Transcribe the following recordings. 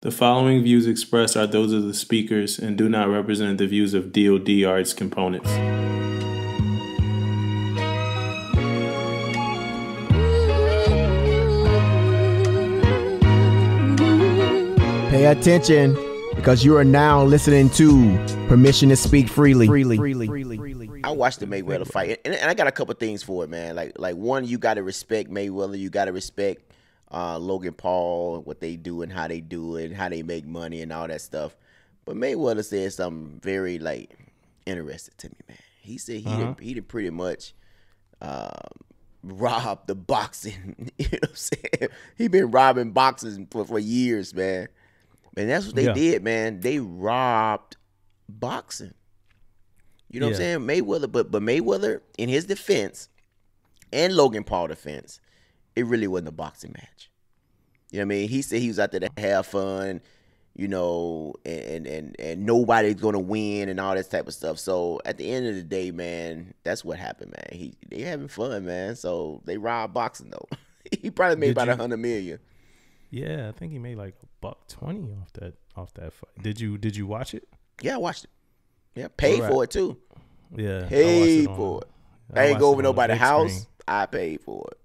The following views expressed are those of the speakers and do not represent the views of DoD or its components. Pay attention, because you are now listening to Permission to Speak Freely. I watched the Mayweather fight, and I got a couple things for it, man. Like one, you got to respect Mayweather. You got to respect Logan Paul, what they do and how they do it, how they make money and all that stuff. But Mayweather said something very interesting to me, man. He said he did pretty much rob the boxing. You know what I'm saying? He been robbing boxers for years, man. And that's what they did, man. They robbed boxing. You know what I'm saying? Mayweather, but Mayweather, in his defense, and Logan Paul defense, it really wasn't a boxing match. You know what I mean? He said he was out there to have fun, you know, and nobody's gonna win and all that type of stuff. So at the end of the day, man, that's what happened, man. They having fun, man. So they robbed boxing though. He probably made about $100 million. Yeah, I think he made like $120 off that fight. Did you watch it? Yeah, I watched it. Yeah, paid for it too. Yeah, paid for it. I ain't go over nobody's house. Screen. I paid for it.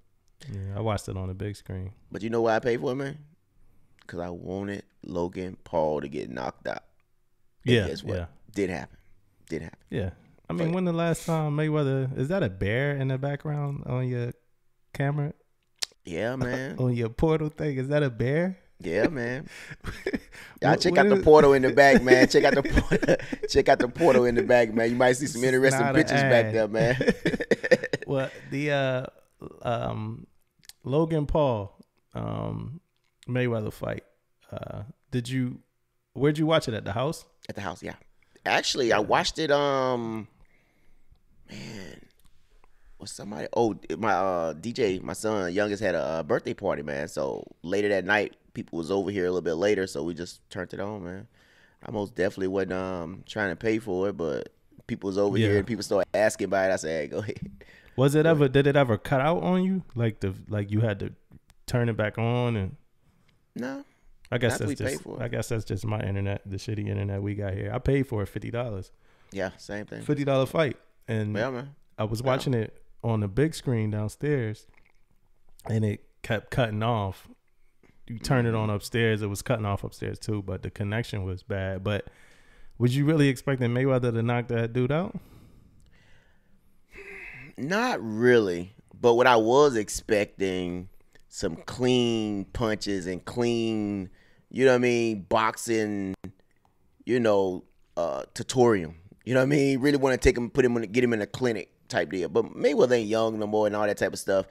Yeah, I watched it on the big screen. But you know why I paid for it, man? Because I wanted Logan Paul to get knocked out. And guess what? Didn't happen. Yeah. I mean, when the last time Mayweather, is that a bear in the background on your camera? Yeah, man. On your portal thing, is that a bear? Yeah, man. Y'all check out the portal in the back, man. Check out the portal in the back, man. You might see some interesting pictures back there, man. Well, the Logan Paul Mayweather fight. Where'd you watch it, at the house? At the house, yeah. Actually, I watched it. Man, was somebody? Oh, my DJ, my son, youngest, had a birthday party, man. So later that night, people was over here a little bit later, so we just turned it on, man. I most definitely wasn't trying to pay for it, but people was over here and people started asking about it. I said, hey, go ahead. Did it ever cut out on you? Like you had to turn it back on? And no. I guess that's just my internet, the shitty internet we got here. I paid for it $50. Yeah, same thing. $50 fight. And yeah, man. I was watching it on the big screen downstairs, and it kept cutting off. You turn it on upstairs, it was cutting off upstairs too, but the connection was bad. But was you really expecting Mayweather to knock that dude out? Not really. But what I was expecting, some clean punches and clean, you know what I mean, boxing, you know, tutorial. You know what I mean? Really want to get him in a clinic type deal. But Mayweather ain't young no more and all that type of stuff.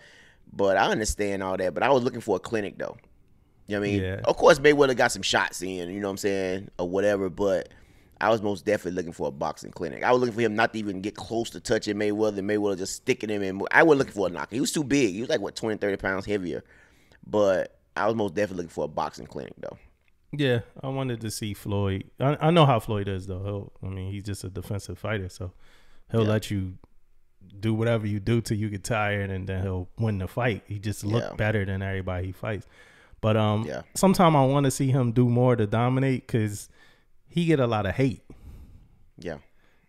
But I understand all that. But I was looking for a clinic though. You know what I mean? Yeah. Of course, Mayweather got some shots in, you know what I'm saying, or whatever. But I was most definitely looking for a boxing clinic. I was looking for him not to even get close to touching Mayweather. Mayweather just sticking him in. I wasn't looking for a knocker. He was too big. He was like, 20, 30 pounds heavier. But I was most definitely looking for a boxing clinic, though. Yeah, I wanted to see Floyd. I know how Floyd is, though. He's just a defensive fighter, so he'll let you do whatever you do till you get tired, and then he'll win the fight. He just look better than everybody he fights. But sometimes I want to see him do more to dominate, because he get a lot of hate. Yeah.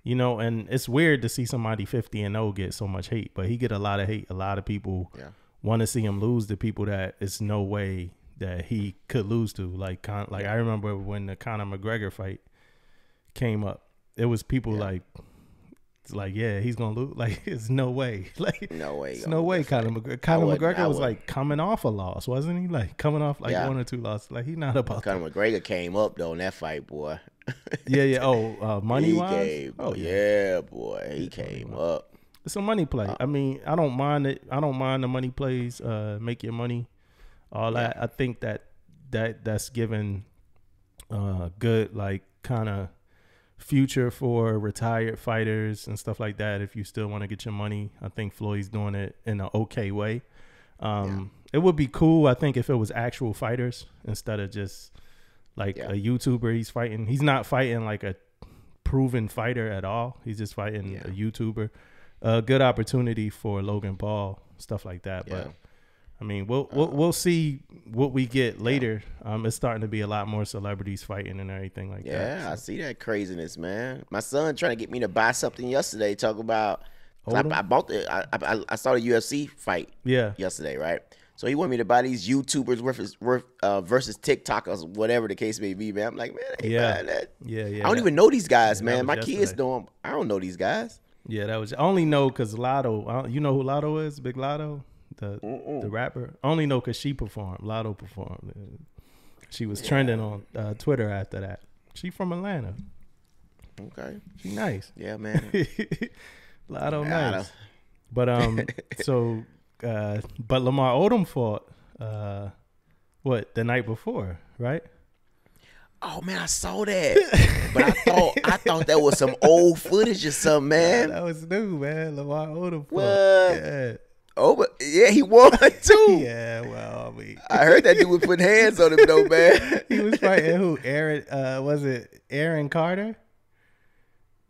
You know, and it's weird to see somebody 50-0 get so much hate, but he get a lot of hate. A lot of people want to see him lose to people that it's no way that he could lose to. Like I remember when the Conor McGregor fight came up, it was people he's gonna lose. Like, it's no way. Like, no way. It's no way. Conor McGregor was like coming off a loss, wasn't he? Like coming off one or two losses. Like, he's not about. Conor McGregor came up though in that fight, boy. Yeah. Oh, money wise. Yeah, boy, he came up. It's a money play. I mean, I don't mind it. I don't mind the money plays. Make your money. All that. I think that's given good, like, kind of future for retired fighters and stuff like that. If you still want to get your money, I think Floyd's doing it in an okay way. It would be cool, I think, if it was actual fighters instead of just like a YouTuber he's fighting. He's not fighting like a proven fighter at all. He's just fighting a YouTuber. Good opportunity for Logan Paul, stuff like that. But I mean, we'll see what we get later. It's starting to be a lot more celebrities fighting and everything like that. Yeah, I see that craziness, man. My son trying to get me to buy something yesterday. Talk about I bought I saw the UFC fight yesterday, right? So he wanted me to buy these YouTubers versus TikTokers, whatever the case may be, man. I'm like, man, I ain't buying that. Yeah. I don't even know these guys, man. My kids know them. I don't know these guys. Yeah, that was. I only know because Lotto. You know who Lotto is? Big Lotto, the rapper. I only know because she performed. Lotto performed. She was trending on Twitter after that. She from Atlanta. Okay. She nice. Yeah, man. Lotto nice. But but Lamar Odom fought the night before, right? Oh man, I saw that. But I thought that was some old footage or something, man. That was new, man. Lamar Odom fought. What? Yeah. Oh, but yeah, he won too. Yeah, well, I mean, I heard that dude was putting hands on him though, man. He was fighting who? Was it Aaron Carter?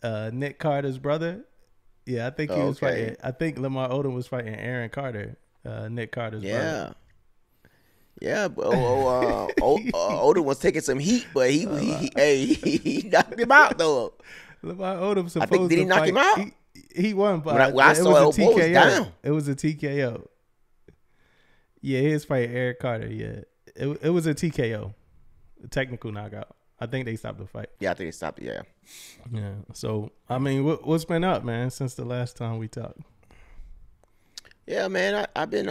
Nick Carter's brother? Yeah, I think he was fighting. I think Lamar Odom was fighting Aaron Carter, Nick Carter's brother. Yeah, but Odom was taking some heat, but he knocked him out though. Lamar Odom supposed I think did he knock him out? He won, but I saw it was down. It was a TKO. Yeah, he was fighting Aaron Carter. Yeah, it was a TKO, a technical knockout. I think they stopped the fight. Yeah, I think they stopped it. Yeah. So I mean, what's been up, man, since the last time we talked? Yeah, man, I've been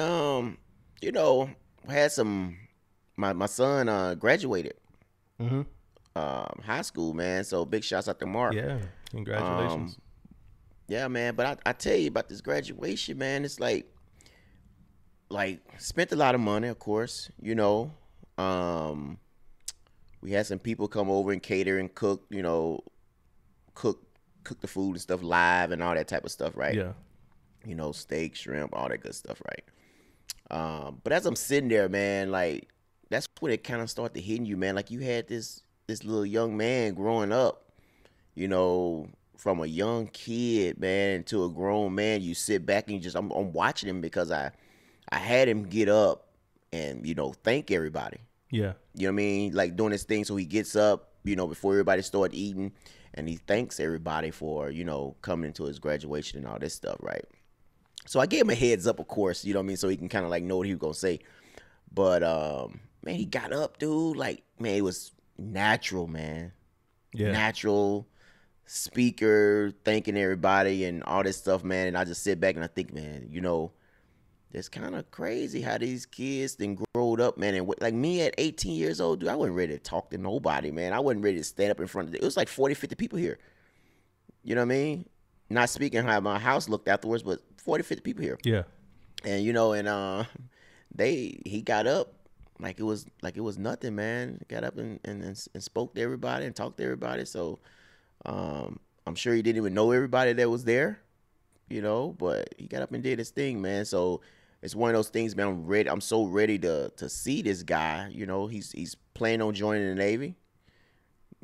had some. My son graduated high school, man. So big shouts out to Mark. Yeah, congratulations. Yeah, man. But I tell you about this graduation, man. It's like spent a lot of money, of course. You know, we had some people come over and cater and cook. You know, cook the food and stuff live and all that type of stuff, right? Yeah. You know, steak, shrimp, all that good stuff, right? But as I'm sitting there, man, like that's when it kind of started hitting you, man. Like you had this little young man growing up, you know, from a young kid, man, to a grown man. You sit back and I'm watching him because I had him get up and, you know, thank everybody. Yeah. You know what I mean? Like doing this thing. So he gets up, you know, before everybody started eating, and he thanks everybody for, you know, coming into his graduation and all this stuff, right? So I gave him a heads up, of course, you know what I mean? So he can kind of like know what he was going to say. But, man, he got up, dude. Like, man, it was natural, man. Yeah. Natural speaker, thanking everybody and all this stuff, man. And I just sit back and I think, man, you know, it's kind of crazy how these kids then growed up, man. And like me at 18 years old, dude, I wasn't ready to talk to nobody, man. I wasn't ready to stand up in front of it. It was like 40, 50 people here. You know what I mean? Not speaking how my house looked afterwards, but 40, 50 people here. Yeah. And, you know, and he got up like it was nothing, man. Got up and spoke to everybody and talked to everybody. So I'm sure he didn't even know everybody that was there, you know, but he got up and did his thing, man. So it's one of those things, man. I'm ready. I'm so ready to see this guy. You know, he's planning on joining the Navy.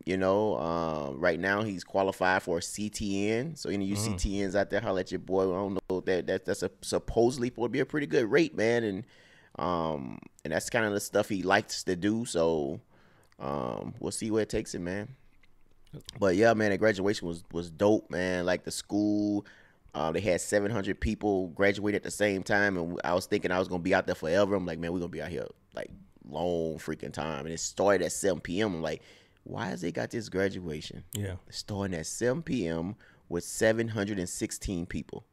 You know, right now he's qualified for a CTN. So any of you CTNs out there, holla at your boy. I don't know that's supposedly supposed to be a pretty good rate, man. And that's kind of the stuff he likes to do. So we'll see where it takes him, man. But yeah, man, the graduation was dope, man. Like the school, they had 700 people graduate at the same time, and I was thinking I was gonna be out there forever. I'm like, man, we're gonna be out here like long freaking time. And it started at 7 p.m. I'm like, why has they got this graduation? Yeah, it's starting at 7 p.m. with 716 people.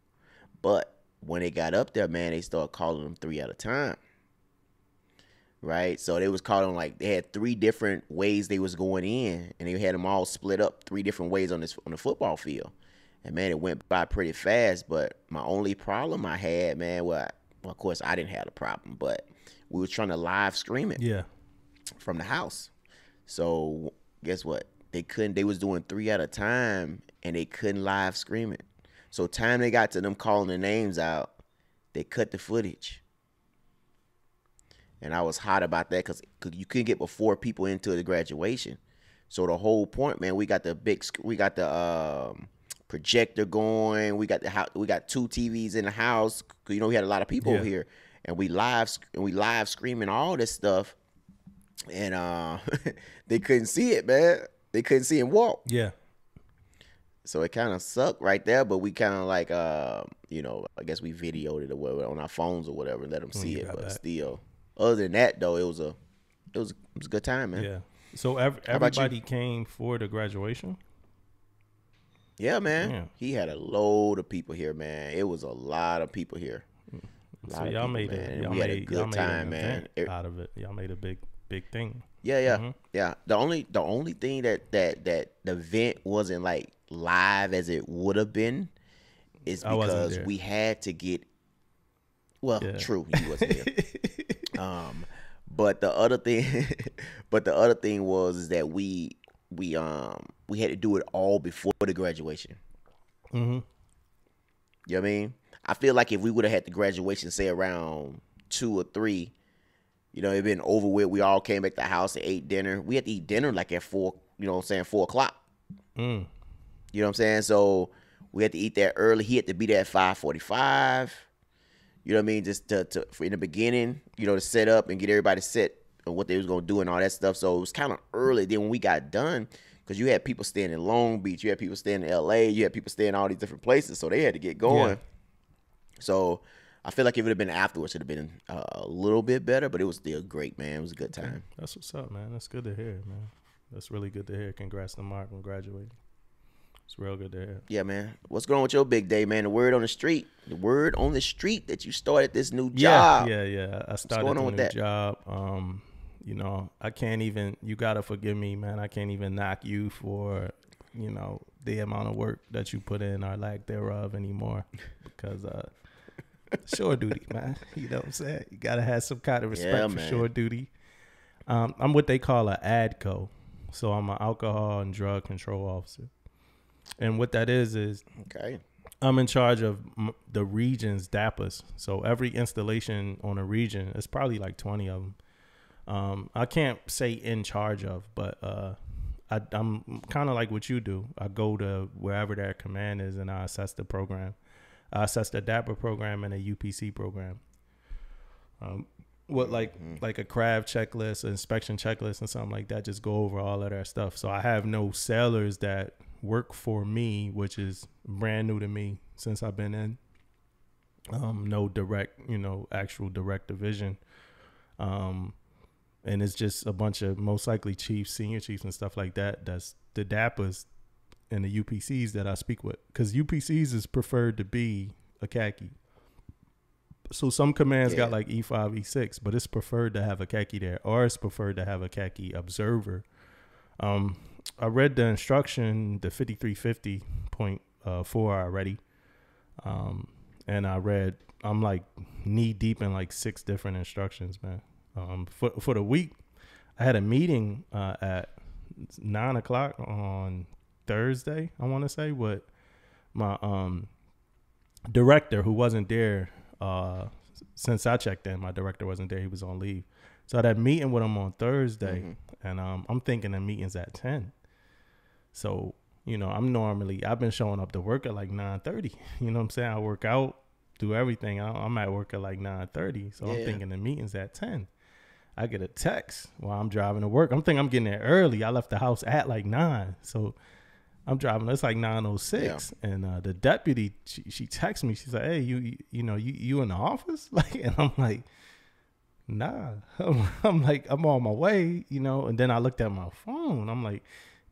But when they got up there, man, they started calling them 3 at a time. Right, so they was calling like they had 3 different ways they was going in, and they had them all split up 3 different ways on the football field. And man, it went by pretty fast. But my only problem I had, man, well, of course I didn't have a problem, but we was trying to live stream it. Yeah, from the house. So guess what? They couldn't. They was doing 3 at a time, and they couldn't live stream it. So time they got to them calling the names out, they cut the footage. And I was hot about that because you couldn't get but 4 people into the graduation. So the whole point, man, we got the projector going. We got 2 TVs in the house. 'Cause, you know, we had a lot of people here. and we live screaming all this stuff, and they couldn't see it, man. They couldn't see him walk. Yeah. So it kind of sucked right there, but we kind of like, you know, I guess we videoed it or whatever on our phones or whatever and let them see it. But that. still, other than that though, it was a good time, man. Yeah. So everybody came for the graduation? Yeah, man. Yeah. He had a load of people here, man. It was a lot of people here. So y'all made it. We had a good time, man. Out of it, y'all made a big thing. Yeah. The only thing that the event wasn't like live as it would have been is because we had to get. Well, true, you wasn't here. But the other thing was that we had to do it all before the graduation. Mm-hmm. You know what I mean? I feel like if we would have had the graduation, say around 2 or 3, you know, it'd been over with. We all came back to the house and ate dinner. We had to eat dinner like at 4, you know what I'm saying, 4 o'clock. Mm. You know what I'm saying? So we had to eat that early. He had to be there at 5:45. You know what I mean? Just for in the beginning, you know, to set up and get everybody set on what they was gonna do and all that stuff. So it was kind of early. Then when we got done, because you had people staying in Long Beach, you had people staying in LA, you had people staying in all these different places, so they had to get going. Yeah. So I feel like if it would have been afterwards, it'd have been a little bit better, but it was still great, man. It was a good time. That's what's up, man. That's good to hear, man. That's really good to hear. Congrats to Mark on graduating. It's real good to hear. Yeah, man. What's going on with your big day, man? The word on the street that you started this new job. Yeah. I started a new job. You know, I can't even, you got to forgive me, man. I can't even knock you for, you know, the amount of work that you put in or lack thereof anymore because, shore duty, man. You know what I'm saying? You got to have some kind of respect for shore duty. I'm what they call an ADCO. So I'm an alcohol and drug control officer. And what that is okay. I'm in charge of the region's DAPAs. So every installation on a region, it's probably like 20 of them. I can't say in charge of, but I'm kind of like what you do. I go to wherever their command is and I assess the program. I assess the DAPA program and a UPC program. What like a CRAV checklist, an inspection checklist, and something like that. Just go over all of that stuff. So I have no sailors that work for me, which is brand new to me since I've been in. No direct, actual direct division. And it's just a bunch of most likely chiefs, senior chiefs, and stuff like that. That's the DAPAs and the UPCs that I speak with, because UPCs is preferred to be a khaki. So some commands got like E5, E6, but it's preferred to have a khaki there, or it's preferred to have a khaki observer. I read the instruction, the 5350.4 already. And I'm like knee deep in like 6 different instructions, man. For the week, I had a meeting at 9 o'clock on Thursday, I want to say, with my director, who wasn't there since I checked in. My director wasn't there. He was on leave. So I had a meeting with him on Thursday, and I'm thinking the meeting's at 10. So, I've been showing up to work at like 9:30. You know what I'm saying? I work out, do everything. I'm at work at like 9:30. So I'm thinking the meeting's at 10. I get a text while I'm driving to work. I'm thinking I'm getting there early. I left the house at like 9. So I'm driving. It's like 9:06, and the deputy, she texts me. She's like, "Hey, you in the office?" And I'm like, "Nah." I'm like, I'm on my way, And then I looked at my phone. I'm like,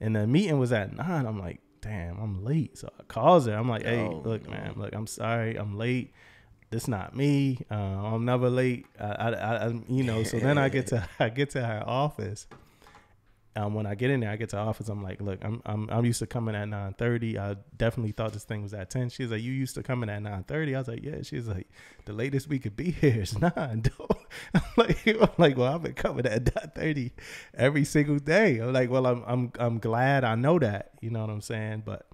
and the meeting was at 9. I'm like, damn, I'm late. So I calls her. I'm like, "Hey, look, man. Look, I'm sorry, I'm late. This not me. I'm never late." So then I get to her office. When I get in there, I get to the office. I'm like, "Look, I'm used to coming at 9:30. I definitely thought this thing was at 10." She's like, "You used to coming at 9:30?" I was like, "Yeah." She's like, "The latest we could be here is 9." I'm like, "Well, I've been coming at 9:30 every single day." I'm like, "Well, I'm glad I know that." You know what I'm saying? But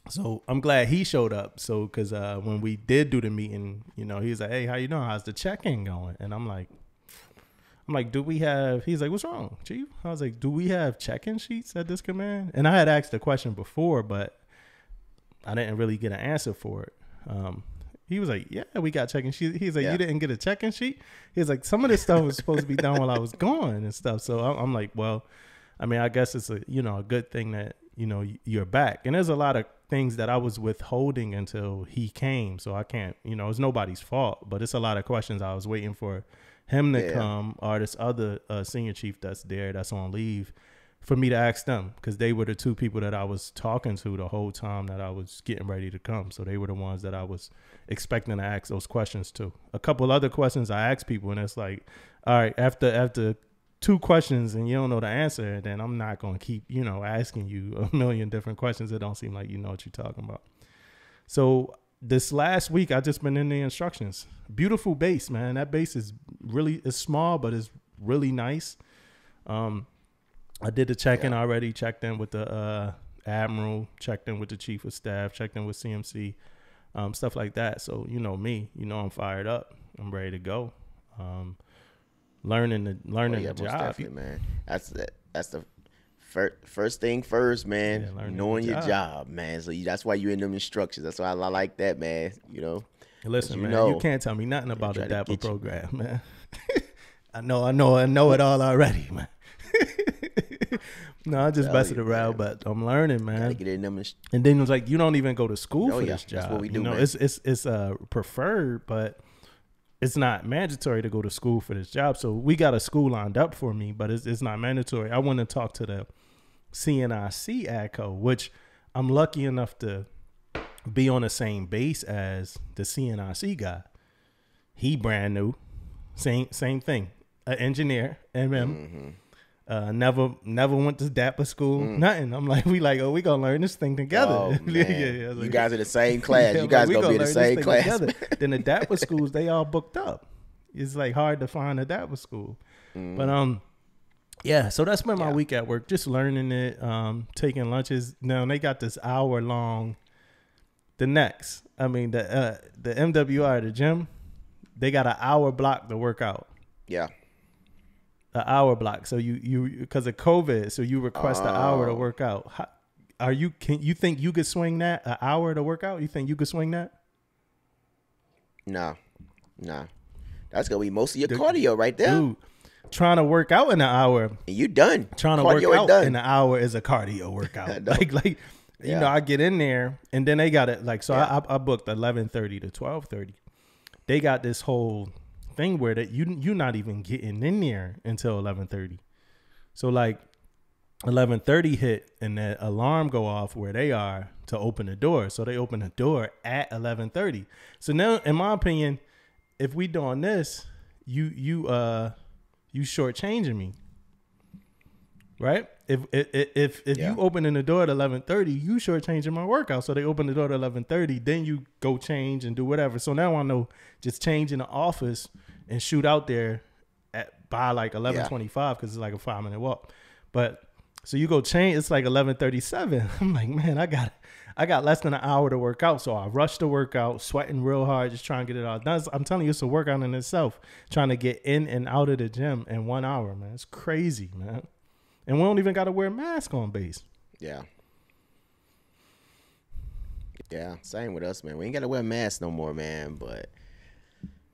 so I'm glad he showed up. So because when we did do the meeting, he was like, "Hey, how you doing? How's the check-in going?" And I'm like, "Do we have," he's like, "What's wrong, Chief?" I was like, "Do we have check-in sheets at this command?" And I had asked the question before, but I didn't really get an answer for it. He was like, yeah, we got check-in sheet. He's like, Yeah. you didn't get a check-in sheet? He's like, some of this stuff was supposed to be done while I was gone and stuff. So I'm like, well, I mean, I guess it's a good thing that, you're back. And there's a lot of things that I was withholding until he came. So I can't, it's nobody's fault, but it's a lot of questions I was waiting for him to come, or this other senior chief that's on leave, for me to ask them, because they were the two people that I was talking to the whole time that I was getting ready to come. So they were the ones that I was expecting to ask those questions to. A couple other questions I asked people, and it's like, all right, after 2 questions and you don't know the answer, then I'm not going to keep, asking you a million different questions. It don't seem like you know what you're talking about. So this last week, I just been in the instructions. Beautiful base, man. That base is small, but it's really nice. I did the check-in already, checked in with the admiral, checked in with the chief of staff, checked in with CMC, stuff like that. So, me, I'm fired up. I'm ready to go. Learning the most job. Definitely, man. That's the first thing first, man. Yeah, knowing your job, man. So that's why you in them instructions. That's why I like that, man. Listen, man, you can't tell me nothing about the DAPA program, man. I know it all already, man. No, I just messing around, but I'm learning, man. Get in them and then it's like, you don't even go to school for this job. That's what we do, man. It's preferred, but it's not mandatory to go to school for this job. So we got a school lined up for me, but it's not mandatory. I want to talk to the CNIC ADCO, which I'm lucky enough to be on the same base as the CNIC guy. He brand new, same thing, an engineer, MM. Never went to DAPA school, nothing. I'm like, we gonna learn this thing together. Oh, yeah, you guys are the same class. You guys gonna be in the same class. Then the DAPA schools, they all booked up. It's like hard to find a DAPA school. But yeah, so that's been my week at work, just learning it, taking lunches. Now they got this hour long. The MWR, the gym, they got an hour block to work out. Yeah. An hour block. So you because of COVID, so you request an hour to work out. You think you could swing that, an hour to work out? You think you could swing that? Nah. That's gonna be most of your cardio right there. Dude, trying to work out in an hour. And you done. Trying to cardio work out in an hour is a cardio workout. like I get in there and then they got it like, so I booked 11:30 to 12:30. They got this whole thing where that you're not even getting in there until 11:30. So like 11:30 hit and that alarm go off where they are to open the door. So they open the door at 11:30. So now, in my opinion, if we doing this, you shortchanging me, right? If you opening the door at 11:30, you shortchanging my workout. So they open the door at 11:30, then you go change and do whatever. So now I know just change in the office and shoot out there by like 11:25 because it's like a 5-minute walk. But so you go change, it's like 11:37. I'm like, man, I got less than an hour to work out. So I rushed the workout, sweating real hard, just trying to get it all done. I'm telling you, it's a workout in itself, trying to get in and out of the gym in 1 hour, man. It's crazy, man. And we don't even got to wear a mask on base. Yeah. Yeah, same with us, man. We ain't got to wear masks no more, man. But,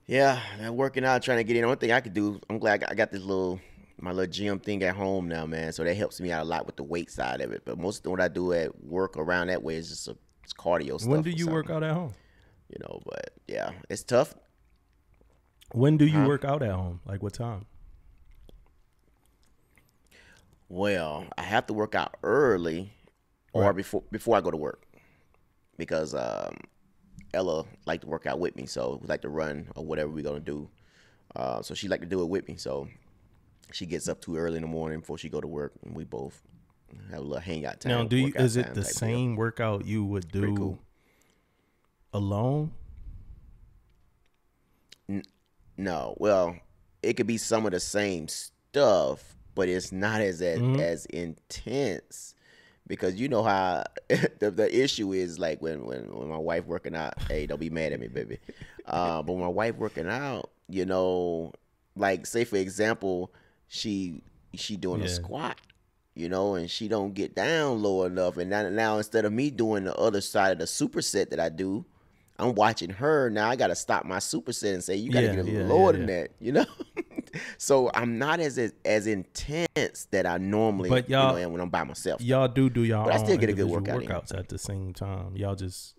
yeah, that working out, trying to get in. The only thing I could do, I'm glad I got this my little gym thing at home now, man. So that helps me out a lot with the weight side of it. But most of what I do at work around that way is just it's cardio stuff. When do you work out at home? But, yeah, it's tough. When do you work out at home? Like what time? Well, I have to work out early or before I go to work because Ella like to work out with me, so we like to run or whatever we're gonna do. So she like to do it with me. So she gets up too early in the morning before she go to work, and we both have a little hangout time. Now, is it the same workout you would do alone? No. Well, it could be some of the same stuff, but it's not as intense because you know how the issue is like when my wife working out. Hey, don't be mad at me, baby. But when my wife working out, like say for example, she doing a squat, and she don't get down low enough, and now instead of me doing the other side of the superset that I do, I'm watching her now. I got to stop my superset and say, you got to get a little lower than that, you know. So I'm not as intense that I normally am when I'm by myself. Y'all do y'all, but I still own get a good workout workouts at the same time. Y'all just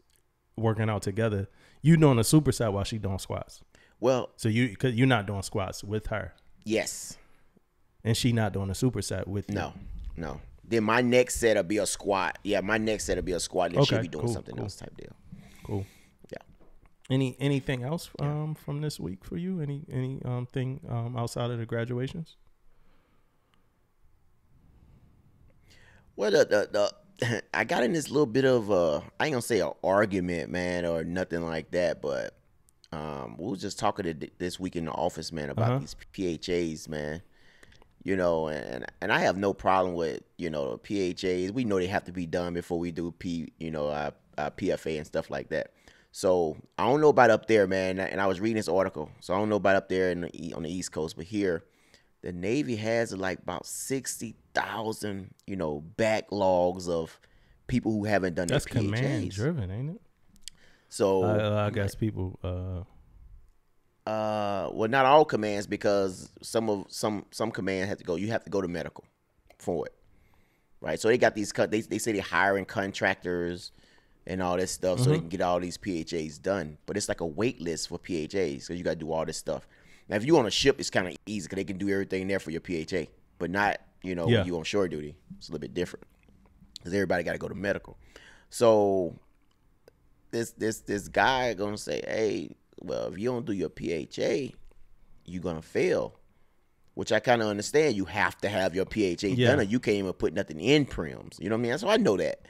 working out together. You doing a superset while she doing squats. Well, so because you're not doing squats with her. Yes. And she not doing a superset with you. No. Then my next set will be a squat. Yeah, my next set will be a squat. Then she'll be doing something else type deal. Cool. Yeah. Anything else from this week for you? Any thing outside of the graduations? Well, the I got in this little bit of I ain't gonna say an argument, man, or nothing like that, but we was just talking this week in the office, man, about these PHAs, man. You know, and I have no problem with, you know, PHAs. We know they have to be done before we do our PFA and stuff like that. So I don't know about up there, man. And I was reading this article, so I don't know about up there on the East Coast, but here, the Navy has like about 60,000, you know, backlogs of people who haven't done their PHAs. That's command driven, ain't it? So I guess people. Well, not all commands, because some commands have to go. You have to go to medical for it, right? So they got these they say they're hiring contractors and all this stuff so they can get all these PHAs done. But it's like a wait list for PHAs, because you got to do all this stuff. Now, if you on a ship, it's kind of easy because they can do everything there for your PHA, but not, you know, when you on shore duty. It's a little bit different because everybody got to go to medical. So this guy gonna say, hey, well, if you don't do your PHA, you're going to fail, which I kind of understand. You have to have your PHA done, or you can't even put nothing in prems. You know what I mean? So I know that.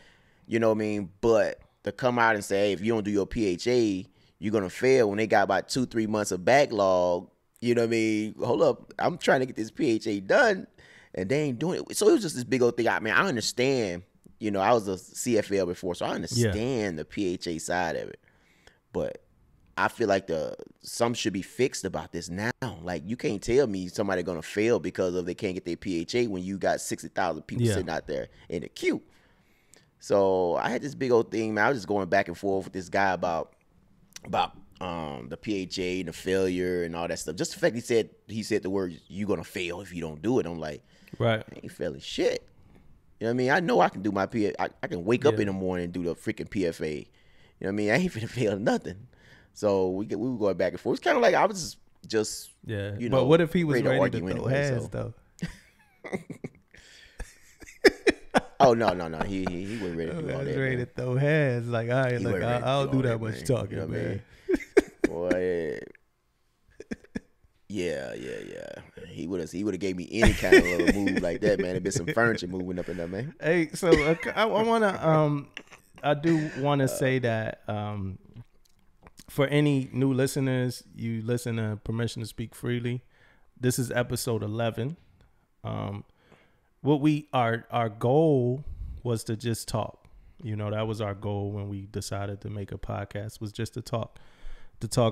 You know what I mean? But to come out and say, hey, if you don't do your PHA, you're going to fail, when they got about 2-3 months of backlog, you know what I mean? Hold up. I'm trying to get this PHA done, and they ain't doing it. So it was just this big old thing. I mean, I understand. You know, I was a CFL before, so I understand the PHA side of it. But I feel like some should be fixed about this now. Like, you can't tell me somebody gonna fail because of they can't get their PHA when you got 60,000 people sitting out there in the queue. So I had this big old thing, man. I was just going back and forth with this guy about the PHA and the failure and all that stuff. Just the fact he said the word, "you gonna fail if you don't do it." I'm like, right, I ain't failing shit. You know what I mean? I know I can do my PFA. I can wake up in the morning and do the freaking PFA. You know what I mean? I ain't finna fail nothing. So we were going back and forth. It's kind of like I was just you know. But what if he was ready to throw hands though? Oh no, he wasn't ready to do all that. He was ready to throw hands. Like, all right, look, I'll do that much talking, you know, man. Boy, yeah. He would have gave me any kind of little move like that, man. There'd been some furniture moving up in there, man. Hey, so I do want to say that for any new listeners, you listen to Permission to Speak Freely. This is episode 11. Our goal was to just talk. You know, that was our goal when we decided to make a podcast, was just to talk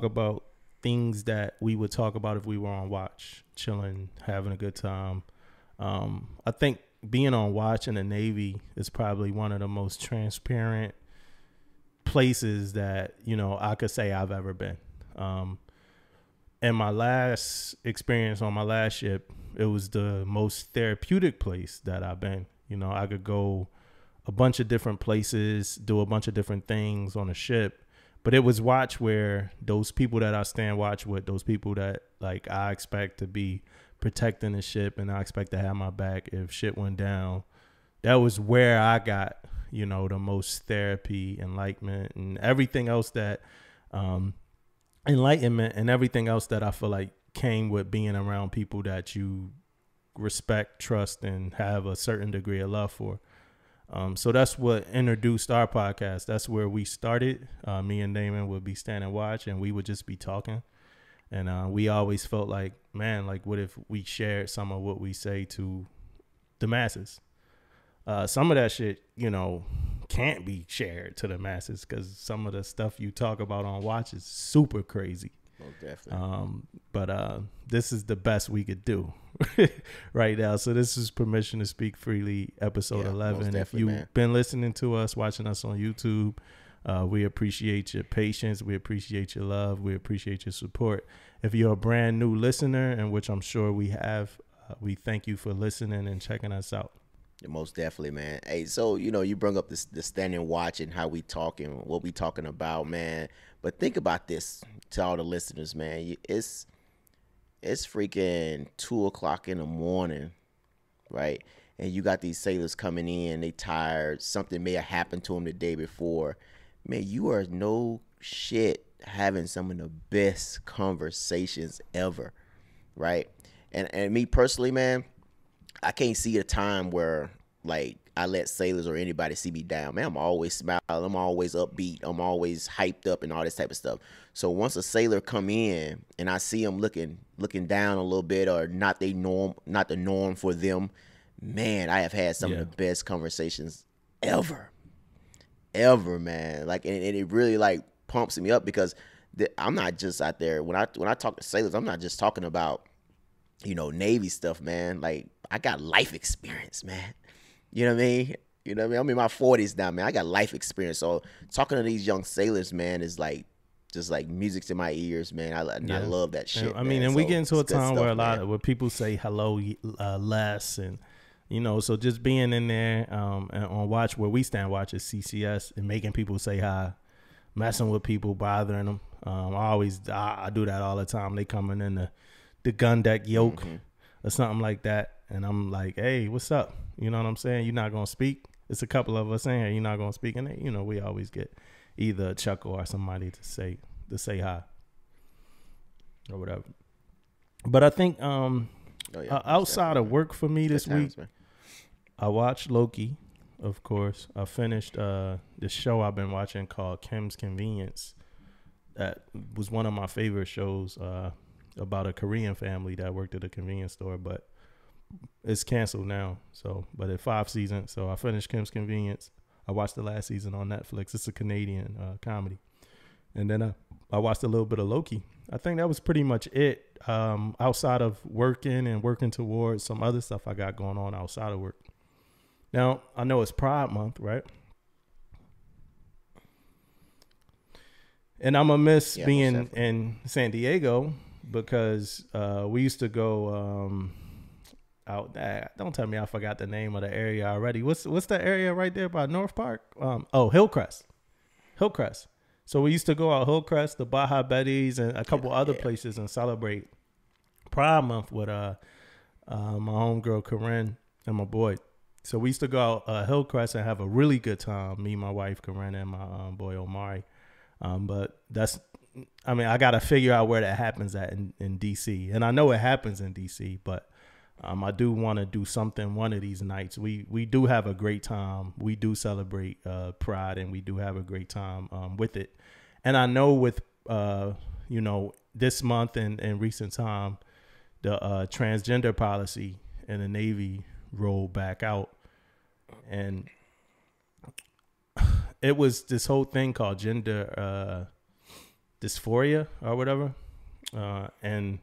about things that we would talk about if we were on watch, chilling, having a good time. I think being on watch in the Navy is probably one of the most transparent places that, you know, I could say I've ever been. And my last experience on my last ship, it was the most therapeutic place that I've been. You know, I could go a bunch of different places, do a bunch of different things on a ship, but it was watch where those people that I stand watch with, those people that like I expect to be protecting the ship and I expect to have my back if shit went down, that was where I got, you know, the most therapy, enlightenment, and everything else that enlightenment and everything else that I feel like came with being around people that you respect, trust, and have a certain degree of love for. So that's what introduced our podcast. That's where we started. Me and Damon would be standing watch and we would just be talking. And we always felt like, man, like what if we shared some of what we say to the masses? Some of that shit, you know, can't be shared to the masses because some of the stuff you talk about on watch is super crazy. Oh, definitely. But this is the best we could do right now. So this is Permission to Speak Freely, episode 11. If you've been listening to us, watching us on YouTube, We appreciate your patience. We appreciate your love. We appreciate your support. If you're a brand new listener, and which I'm sure we have, we thank you for listening and checking us out. Most definitely, man. Hey, so you bring up this the standing watch and how we talking, what we talking about, man. But think about this to all the listeners, man. It's freaking 2:00 in the morning, right? And you got these sailors coming in, they tired. Something may have happened to them the day before. Man, you are no shit having some of the best conversations ever, right? And me personally, man, I can't see a time where like I let sailors or anybody see me down. Man, I'm always smiling. I'm always upbeat. I'm always hyped up and all this type of stuff. So once a sailor come in and I see them looking down a little bit or not the norm for them, man, I have had some of the best conversations ever, man. Like, and it really like pumps me up because I'm not just out there when I talk to sailors. I'm not just talking about Navy stuff, man. Like, I got life experience, man. You know what I mean? I'm in my 40s now, man. I got life experience. So talking to these young sailors, man, is like just like music to my ears, man. I love that shit. I mean, and we get into a time where where people say hello less, and so just being in there and on watch where we stand watch is CCS and making people say hi, messing with people, bothering them. I do that all the time. They coming in the gun deck yoke or something like that. And I'm like, hey, what's up? You know what I'm saying? You're not going to speak. It's a couple of us in here. You're not going to speak. And, we always get either a chuckle or somebody to say hi or whatever. But I think outside of work for me this week, I watched Loki, of course. I finished this show I've been watching called Kim's Convenience. That was one of my favorite shows about a Korean family that worked at a convenience store, but it's canceled now. But it's 5 seasons. So I finished Kim's Convenience. I watched the last season on Netflix. It's a Canadian comedy. And then I watched a little bit of Loki. I think that was pretty much it. Outside of working towards some other stuff I got going on outside of work. Now, I know it's Pride Month, right? And I'm going to miss being in San Diego because we used to go out there. Don't tell me I forgot the name of the area already. What's the area right there by North Park? Hillcrest. So we used to go out Hillcrest, the Baja Betty's, and a couple other places and celebrate Pride Month with my homegirl Corinne and my boy. So we used to go out Hillcrest and have a really good time. Me, my wife Corinne, and my boy Omari. But I got to figure out where that happens at in D.C. And I know it happens in D.C., but I do want to do something one of these nights. We do have a great time. We do celebrate Pride, and we do have a great time with it. And I know with, this month and in recent time, the transgender policy in the Navy rolled back out. And it was this whole thing called gender dysphoria or whatever. And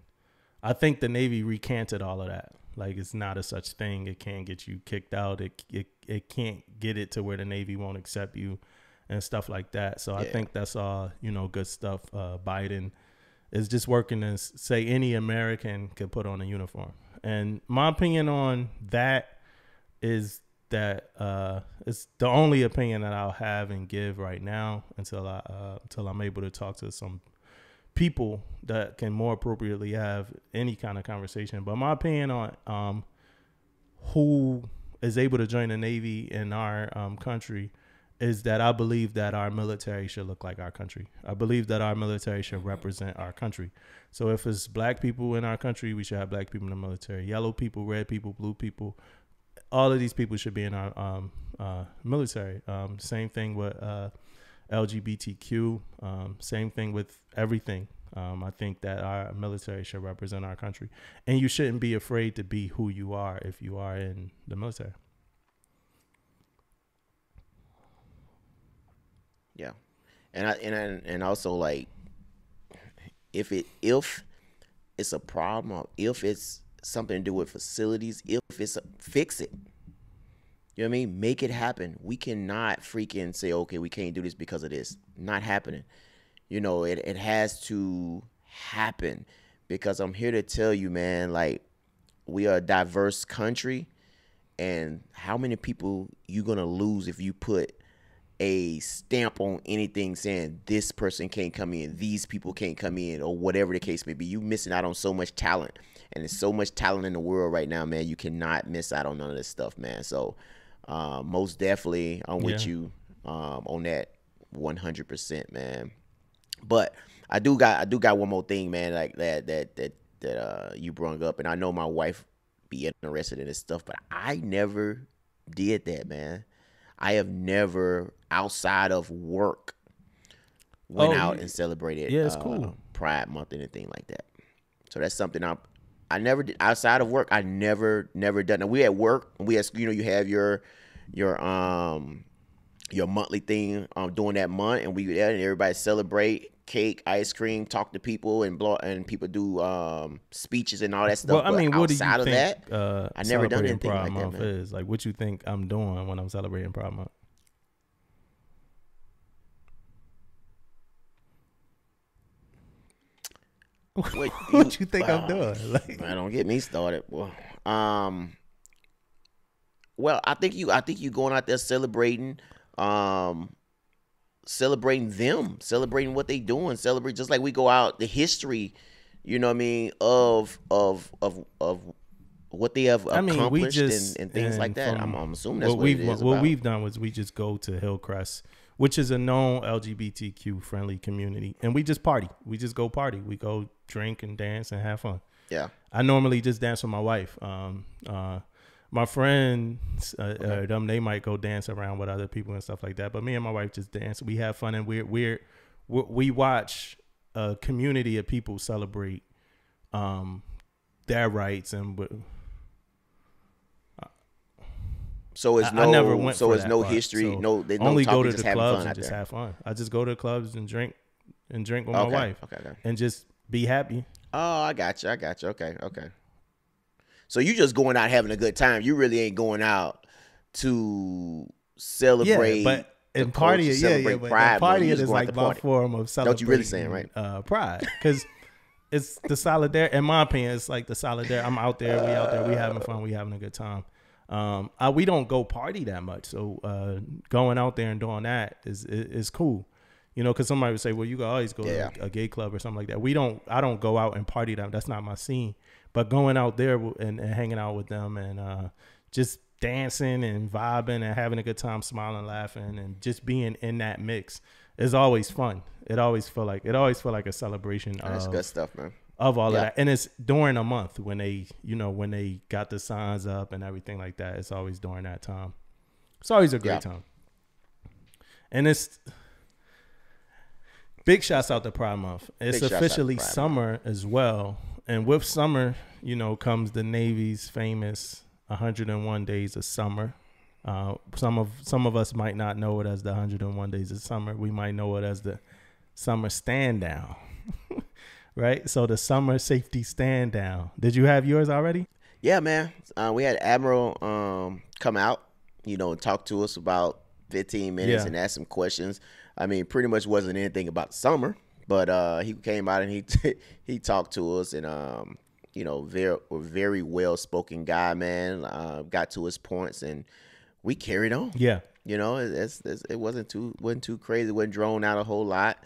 I think the Navy recanted all of that. Like, it's not a such thing. It can't get you kicked out. It can't get it to where the Navy won't accept you and stuff like that. So I think that's all, good stuff. Biden is just working to say any American could put on a uniform. And my opinion on that is that it's the only opinion that I'll have and give right now until I'm able to talk to some people that can more appropriately have any kind of conversation. But my opinion on who is able to join the Navy in our country is that I believe that our military should look like our country. I believe that our military should represent our country. So if it's black people in our country, we should have black people in the military. Yellow people, red people, blue people. All of these people should be in our military. Same thing with LGBTQ. Same thing with everything. I think that our military should represent our country. And you shouldn't be afraid to be who you are if you are in the military. Yeah. And also, like, if it's a problem or if it's something to do with facilities, fix it. You know what I mean? Make it happen. We cannot freaking say, okay, we can't do this because of this. Not happening. You know, it has to happen, because I'm here to tell you, man, like, we are a diverse country, and how many people you gonna lose if you put a stamp on anything saying this person can't come in, these people can't come in, or whatever the case may be. You missing out on so much talent, and there's so much talent in the world right now, man. You cannot miss out on none of this stuff, man. So most definitely I'm with you on that 100%, man. But I do got one more thing, man, like that you brought up, and I know my wife be interested in this stuff, but I never did that, man. I have never, outside of work, went out and celebrated it's cool. Pride Month, anything like that. So that's something I never did outside of work. I never done. Now, we at work, and we have, you know, you have your monthly thing during that month, and we there and everybody celebrate, cake, ice cream, talk to people, and people do speeches and all that stuff. Well, I mean, what do you think? Outside of that, I never done anything Pride like Month that, man. is like, what you think I'm doing when I'm celebrating Pride Month? What you think I'm doing? Like, Man, don't get me started. Well, I think you going out there celebrating, celebrating them, celebrating what they doing, celebrate just like we go out the history, you know what I mean, of what they have accomplished and things like that. I'm assuming that's what it is. What we've done was we just go to Hillcrest, which is a known LGBTQ friendly community, and we just party. We just go party. We go drink and dance and have fun. Yeah. I normally just dance with my wife. My friends, them, they might go dance around with other people and stuff like that. But me and my wife just dance. We have fun, and we watch a community of people celebrate their rights and. So it's no. I never went so for it's that no part. history. So no, there's no only talking, go to just the having clubs fun and out just there. have fun. I just go to the clubs and drink with my Okay, wife. okay. And just be happy. Oh, I got you. Okay. So you just going out having a good time. You really ain't going out to celebrate. Yeah, but in party, but Pride, party is is like my form of celebrating. Don't you really saying, right? Pride, because it's the solidarity. In my opinion, it's like the solidarity. I'm out there, we having fun, we having a good time. We don't go party that much, so going out there and doing that is cool. You know, because somebody would say, well, you can always go to a gay club or something like that. I don't go out and party that. That's not my scene. But going out there and hanging out with them and just dancing and vibing and having a good time, smiling, laughing, and just being in that mix is always fun. It always feel like a celebration. That's good stuff, man. Of all of that. And it's during a month when they got the signs up and everything like that. It's always during that time. It's always a great time. And it's big shouts out to Pride Month. It's officially summer as well. And with summer, comes the Navy's famous 101 Days of Summer. Some of us might not know it as the 101 Days of Summer. We might know it as the Summer Stand Down. Right? So the Summer Safety Stand Down. Did you have yours already? Yeah, man. We had Admiral come out, talk to us about 15 minutes and ask some questions. I mean, pretty much wasn't anything about summer, but he came out and he talked to us, and very well spoken guy, man. Got to his points, and we carried on. Yeah, it wasn't too crazy. It wasn't drawn out a whole lot.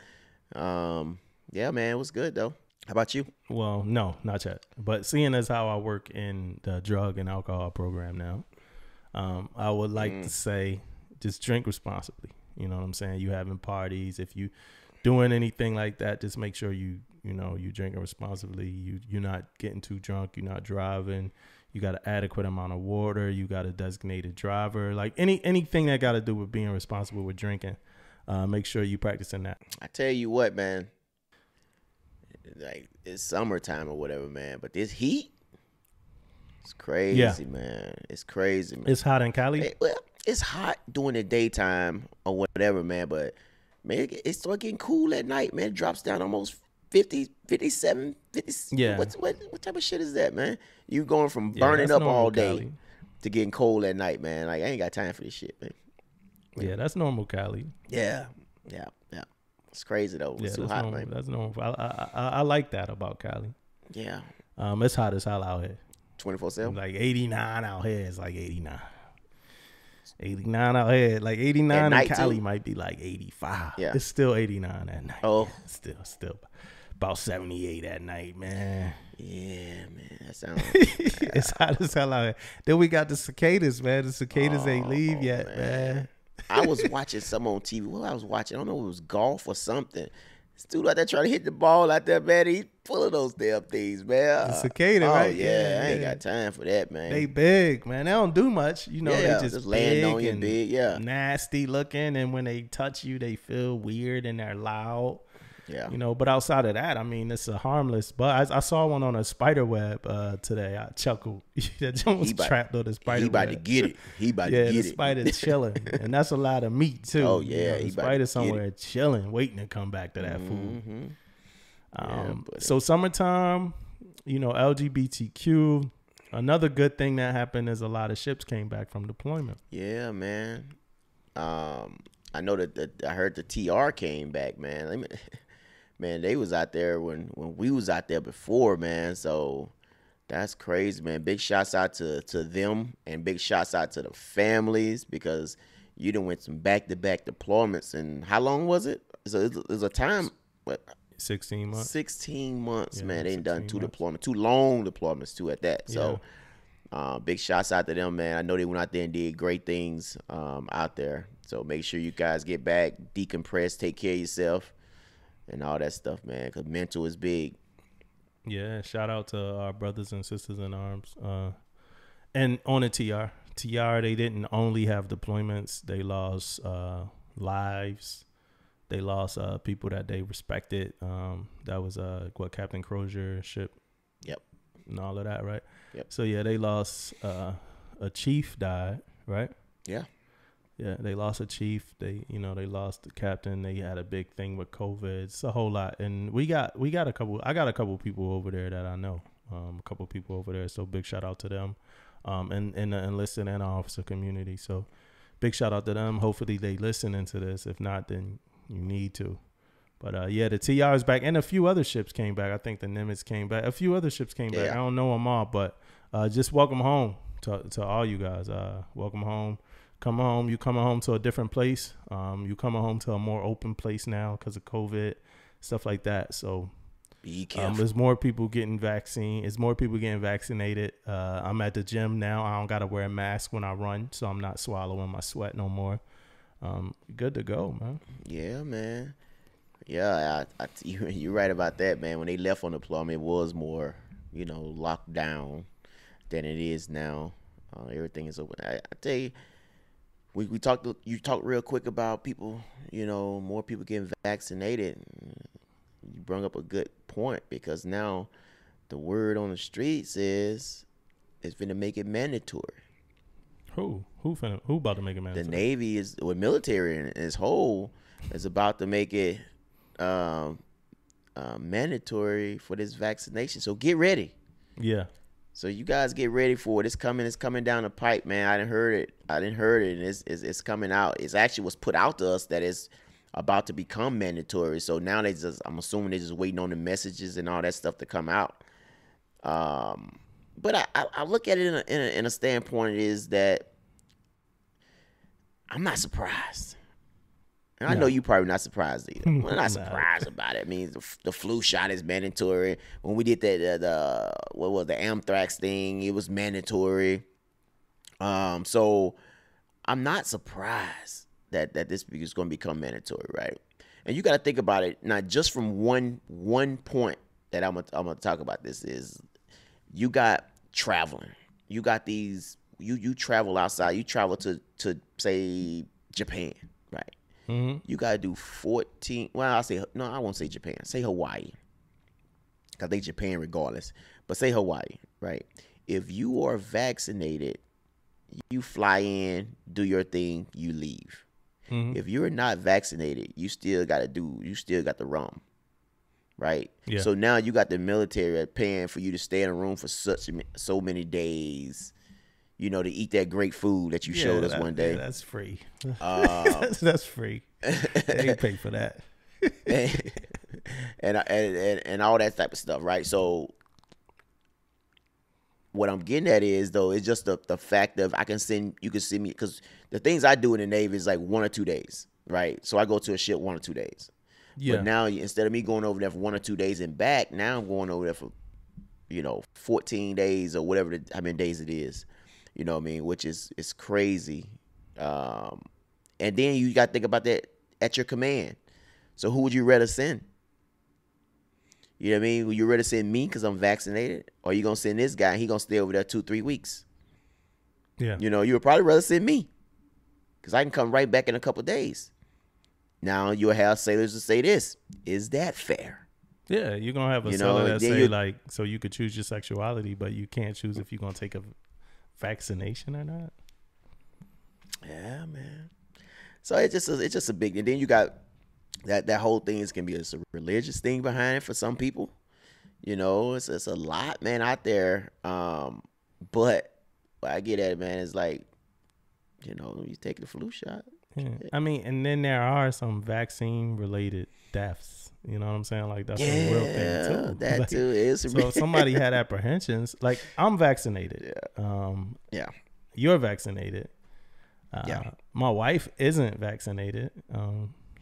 Yeah, man, it was good though. How about you? Well, no, not yet. But seeing as how I work in the drug and alcohol program now, I would like to say just drink responsibly. You know what I'm saying? You having parties, if you doing anything like that, just make sure you drinking responsibly. You're not getting too drunk. You're not driving. You got an adequate amount of water. You got a designated driver. Like anything that got to do with being responsible with drinking, make sure you practicing that. I tell you what, man. Like, it's summertime or whatever, man. But this heat, it's crazy, man. It's crazy, man. It's hot in Cali? Well, it's hot during the daytime or whatever, man. But, man, it starts getting cool at night, man. It drops down almost 50, 57, 50. Yeah. What type of shit is that, man? You going from burning up all day to getting cold at night, man. Like I ain't got time for this shit, man. Yeah, that's normal, Cali. Yeah. It's crazy though. Yeah, It's too that's hot, normal. man. That's normal. I like that about Cali. Yeah. It's hot as hell out here. 24/7. Like 89 out here is like 89. 89 out here, like 89 At in night, Cali too? might be like 85. Yeah. It's still 89 at night. Oh. Still about 78 at night, man. Yeah, man. That sounds. It's hot as hell out here. Then we got the cicadas, man. The cicadas ain't leave yet, man. I was watching some on TV. What I was watching, I don't know if it was golf or something. This dude out there trying to hit the ball out there, man. He's full of those damn things, man. The cicada, Oh, right? yeah, I ain't got time for that, man. They big, man. They don't do much. You know, Yeah, they just land big on you and big, yeah. nasty looking. And when they touch you, they feel weird and they're loud. Yeah. You know, but outside of that, I mean, it's a harmless. But I saw one on a spider web today. I chuckled. That joint was trapped on the spider He about web. to get it. He about Yeah, to the get it. spider's chilling, and that's a lot of meat too. Oh, You yeah, know, he the about to spider get somewhere chilling, waiting to come back to that food. Mm-hmm. Yeah, So summertime, you know, LGBTQ. Another good thing that happened is a lot of ships came back from deployment. Yeah, man. I know that I heard the TR came back, man. Man, they was out there when we was out there before, man. So that's crazy, man. Big shouts out to them and big shouts out to the families because you done went some back-to-back deployments. And how long was it? So it was a time, what? 16 months. 16 months, Yeah, man. They done 16 two months. deployments, 2 long deployments too at that. So big shouts out to them, man. I know they went out there and did great things out there. So make sure you guys get back, decompress, take care of yourself, and all that stuff, man. Because mental is big. Yeah, shout out to our brothers and sisters in arms. And on the TR, they didn't only have deployments. They lost lives. They lost people that they respected. That was Captain Crozier ship. Yep. And all of that, right? Yep. So yeah, they lost a chief died, right? Yeah. Yeah, they lost a chief. They lost the captain. They had a big thing with COVID. It's a whole lot, and we got a couple. I got a couple people over there that I know. A couple people over there. So big shout out to them, and the enlisted and officer community. So big shout out to them. Hopefully they listening to this. If not, then you need to. But yeah, the TR is back, and a few other ships came back. I think the Nimitz came back. A few other ships came back. I don't know them all, but just welcome home to all you guys. Welcome home. Come home. You coming home to a different place. You coming home to a more open place now because of COVID, stuff like that. So be careful. there's more people getting vaccine. There's more people getting vaccinated. I'm at the gym now. I don't gotta wear a mask when I run, so I'm not swallowing my sweat no more. Good to go, man. Yeah, man. Yeah, you're right about that, man. When they left on deployment, it was more, locked down than it is now. Everything is open. I tell you, we talked. You talked real quick about people. More people getting vaccinated. You brought up a good point because now the word on the streets is it's going to make it mandatory. Who about to make it mandatory? The Navy military in its whole is about to make it mandatory for this vaccination. So get ready. Yeah. So you guys get ready for it. It's coming down the pipe, man. I didn't heard it. And it's coming out. It's actually was put out to us that it's about to become mandatory. So now I'm assuming they're just waiting on the messages and all that stuff to come out. But I look at it in a standpoint is that I'm not surprised. And I know you probably not surprised either. We're not surprised about it. I mean, the flu shot is mandatory. When we did the anthrax thing, it was mandatory. So I'm not surprised that this is going to become mandatory, right? And you got to think about it not just from one point that I'm gonna talk about. This is you got traveling. You got these. You travel outside. You travel to say Japan, right? Mm-hmm. You gotta do 14. Well, I won't say Japan. Say Hawaii, cause they Japan regardless. But say Hawaii, right? If you are vaccinated, you fly in, do your thing, you leave. Mm-hmm. If you're not vaccinated, you still got the rum, right? Yeah. So now you got the military paying for you to stay in a room for so many days. you know, to eat that great food that you showed us one day. Yeah, that's free. That's free. They ain't pay for that. and all that type of stuff, right? So what I'm getting at is, though, it's just the fact of you can send me, because the things I do in the Navy is like 1 or 2 days, right? So I go to a ship 1 or 2 days. Yeah. But now, instead of me going over there for 1 or 2 days and back, now I'm going over there for, 14 days or whatever, how many days it is. You know what I mean? Which is crazy. And then you got to think about that at your command. So who would you rather send? You know what I mean? Would you rather send me because I'm vaccinated? Or you going to send this guy and he going to stay over there 2-3 weeks? Yeah. You would probably rather send me because I can come right back in a couple of days. Now you'll have sailors to say this. Is that fair? Yeah, you're going to have a sailor that say, like, so you could choose your sexuality, but you can't choose if you're going to take a vaccination or not. Yeah, man. So it's just a big, and then you got that whole thing is going to be a religious thing behind it for some people. It's a lot, man, out there. But what I get at it, man, is like, you take the flu shot. Yeah. I mean, and then there are some vaccine related deaths. You know what I'm saying? Like, that's a real thing too. That like, too is. So if somebody had apprehensions, like, I'm vaccinated. Yeah. You're vaccinated. Yeah. My wife isn't vaccinated.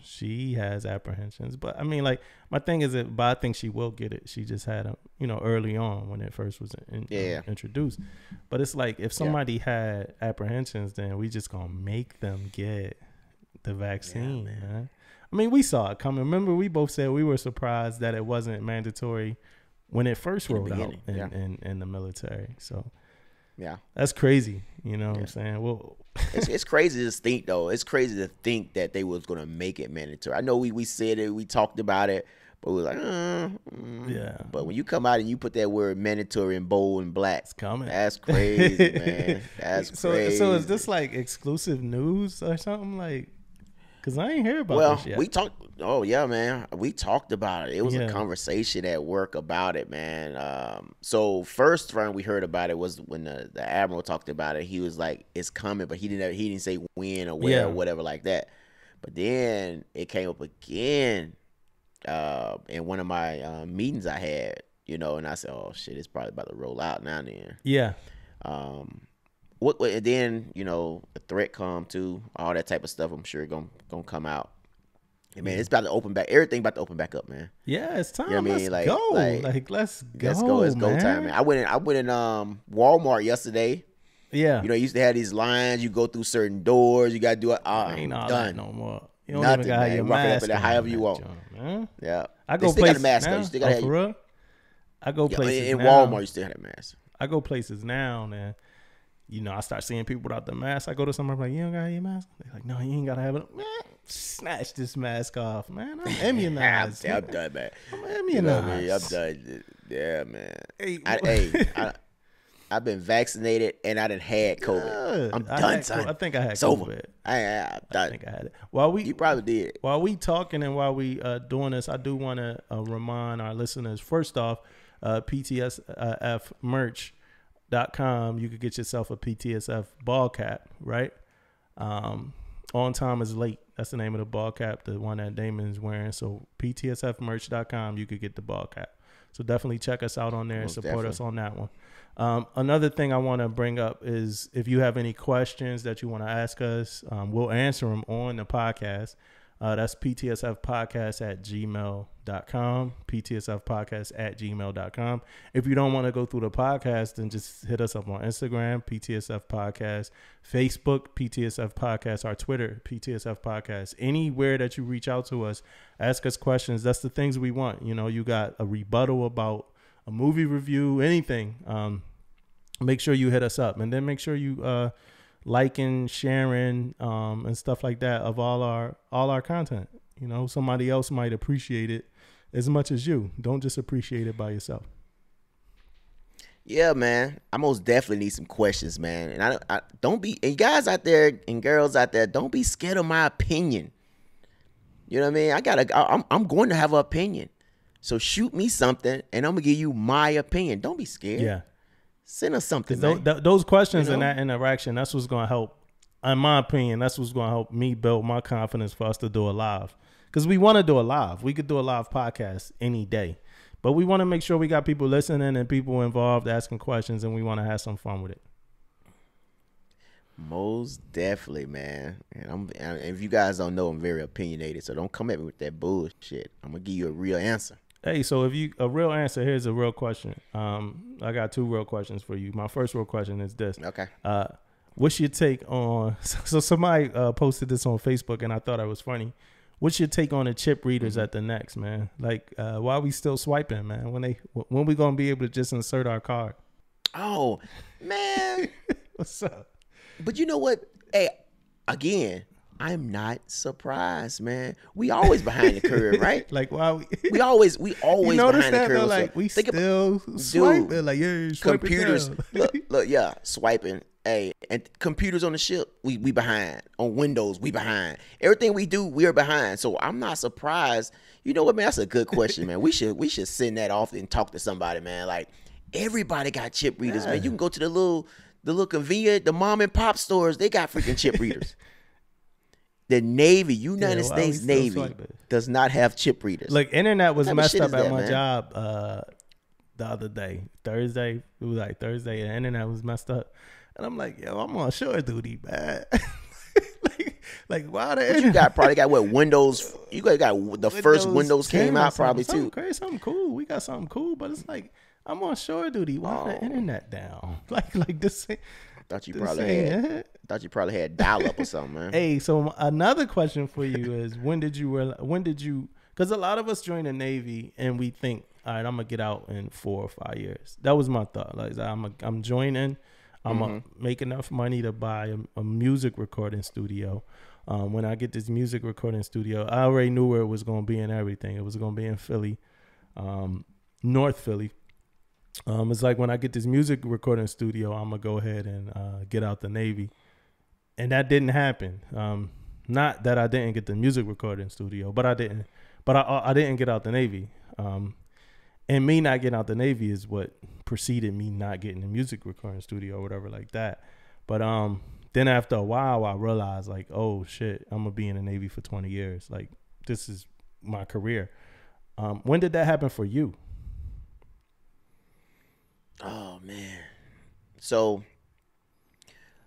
She has apprehensions, but I mean, like, my thing is but I think she will get it. She just had early on when it first was introduced. But it's like, if somebody had apprehensions, then we just gonna make them get the vaccine, man. I mean, we saw it coming. Remember, we both said we were surprised that it wasn't mandatory when it first rolled out in the military. So yeah, that's crazy. You know what I'm saying? Well, it's crazy to think, though. It's crazy to think that they was gonna make it mandatory. I know we said it, we talked about it, but we were like, yeah. But when you come out and you put that word mandatory in bold and black, it's coming. That's crazy, man. That's crazy. So is this like exclusive news or something? Like, because I ain't hear about this yet. We talked. Oh yeah, man. We talked about it. It was a conversation at work about it, man. So first time we heard about it was when the admiral talked about it. He was like, "It's coming," but he didn't say when or where or whatever like that. But then it came up again in one of my meetings I had, and I said, "Oh shit, it's probably about to roll out now." Then and then a threat come too, all that type of stuff. I'm sure gonna come out. And man, it's about to open back. Everything about to open back up, man. Yeah, it's time. You know what I mean? Let's go. Let's go. It's go time, man. I went in Walmart yesterday. Yeah. You used to have these lines. You go through certain doors. You got to do it. Ain't all done. That no more. You don't Nothing, even got your mask. Up however you want. Man. Yeah. I go places got a mask. now. You still gotta For real? I go places in now. Walmart. You still have a mask. I go places now, and I start seeing people without the mask. I go to somewhere like, "You don't got your mask?" They're like, "No, you ain't gotta have it." Man, snatch this mask off, man. I'm immunized. I'm done, man. I'm immunized. I'm done. Yeah, man. Hey, I've been vaccinated and I done had COVID. I'm done, son. I think I had it's COVID. Over. I'm done. I think I had it. You probably did. While we talking and while we doing this, I do want to remind our listeners, first off, PTSF merch.com. You could get yourself a PTSF ball cap, right? On Time is Late. That's the name of the ball cap, the one that Damon's wearing. So PTSFmerch.com, you could get the ball cap. So definitely check us out on there and support us on that one. Another thing I want to bring up is if you have any questions that you want to ask us, we'll answer them on the podcast. That's ptsfpodcast@gmail.com, ptsfpodcast@gmail.com. If you don't want to go through the podcast, then just hit us up on Instagram, PTSF Podcast, Facebook, PTSF Podcast, our Twitter, PTSF Podcast. Anywhere that you reach out to us, ask us questions. That's the things we want. You got a rebuttal about a movie review, anything. Make sure you hit us up, and then make sure you liking, sharing, and stuff like that of all our content. Somebody else might appreciate it as much as you. Don't just appreciate it by yourself. Yeah, man. I most definitely need some questions, man. And I don't be, and guys out there and girls out there, don't be scared of my opinion. You know what I mean? I'm going to have an opinion. So shoot me something and I'm gonna give you my opinion. Don't be scared. Yeah. Send us something, those questions and that interaction, that's what's going to help. In my opinion, that's what's going to help me build my confidence for us to do a live. Because we want to do a live. We could do a live podcast any day. But we want to make sure we got people listening and people involved asking questions, and we want to have some fun with it. Most definitely, man. And if you guys don't know, I'm very opinionated, so don't come at me with that bullshit. I'm going to give you a real answer. Hey, so a real answer, here's a real question. I got 2 real questions for you. My first real question is this. Okay. What's your take on, so somebody posted this on Facebook and I thought it was funny. What's your take on the chip readers at the Next, man? Like, why are we still swiping, man? When we going to be able to just insert our card? Oh, man. What's up? But you know what? Hey, again, I'm not surprised, man. We always behind the curve, right? Like, why we always you behind the curve. Though, like, we still swiping. Like, yeah, computers. Look, yeah, swiping. Hey, and computers on the ship, we behind. On Windows, we behind. Everything we do, we're behind. So I'm not surprised. You know what, man? That's a good question, man. We should send that off and talk to somebody, man. Like, everybody got chip readers, man. You can go to the little convenient, the mom and pop stores. They got freaking chip readers. The Navy, United States Navy, does not have chip readers. Look, internet was messed up at my job the other day. Thursday. It was like Thursday, and the internet was messed up. And I'm like, yo, I'm on shore duty, man. like why the internet? You probably got what, Windows? You got the first Windows came out probably too. Crazy, something cool. We got something cool, but it's like I'm on shore duty. Why the internet down? Like this. Thought you probably had dial up or something, man. Hey, so another question for you is when did you? Because a lot of us join the Navy and we think, all right, I'm gonna get out in 4 or 5 years. That was my thought. Like I'm joining. I'm gonna make enough money to buy a music recording studio. When I get this music recording studio, I already knew where it was gonna be and everything. It was gonna be in Philly, North Philly. It's like when I get this music recording studio, I'm gonna go ahead and get out the Navy, and that didn't happen. Not that I didn't get the music recording studio, but I didn't get out the Navy. And me not getting out the Navy is what preceded me not getting the music recording studio or whatever like that. But then after a while, I realized like, oh shit, I'm gonna be in the Navy for 20 years. Like, this is my career. When did that happen for you? Oh man. So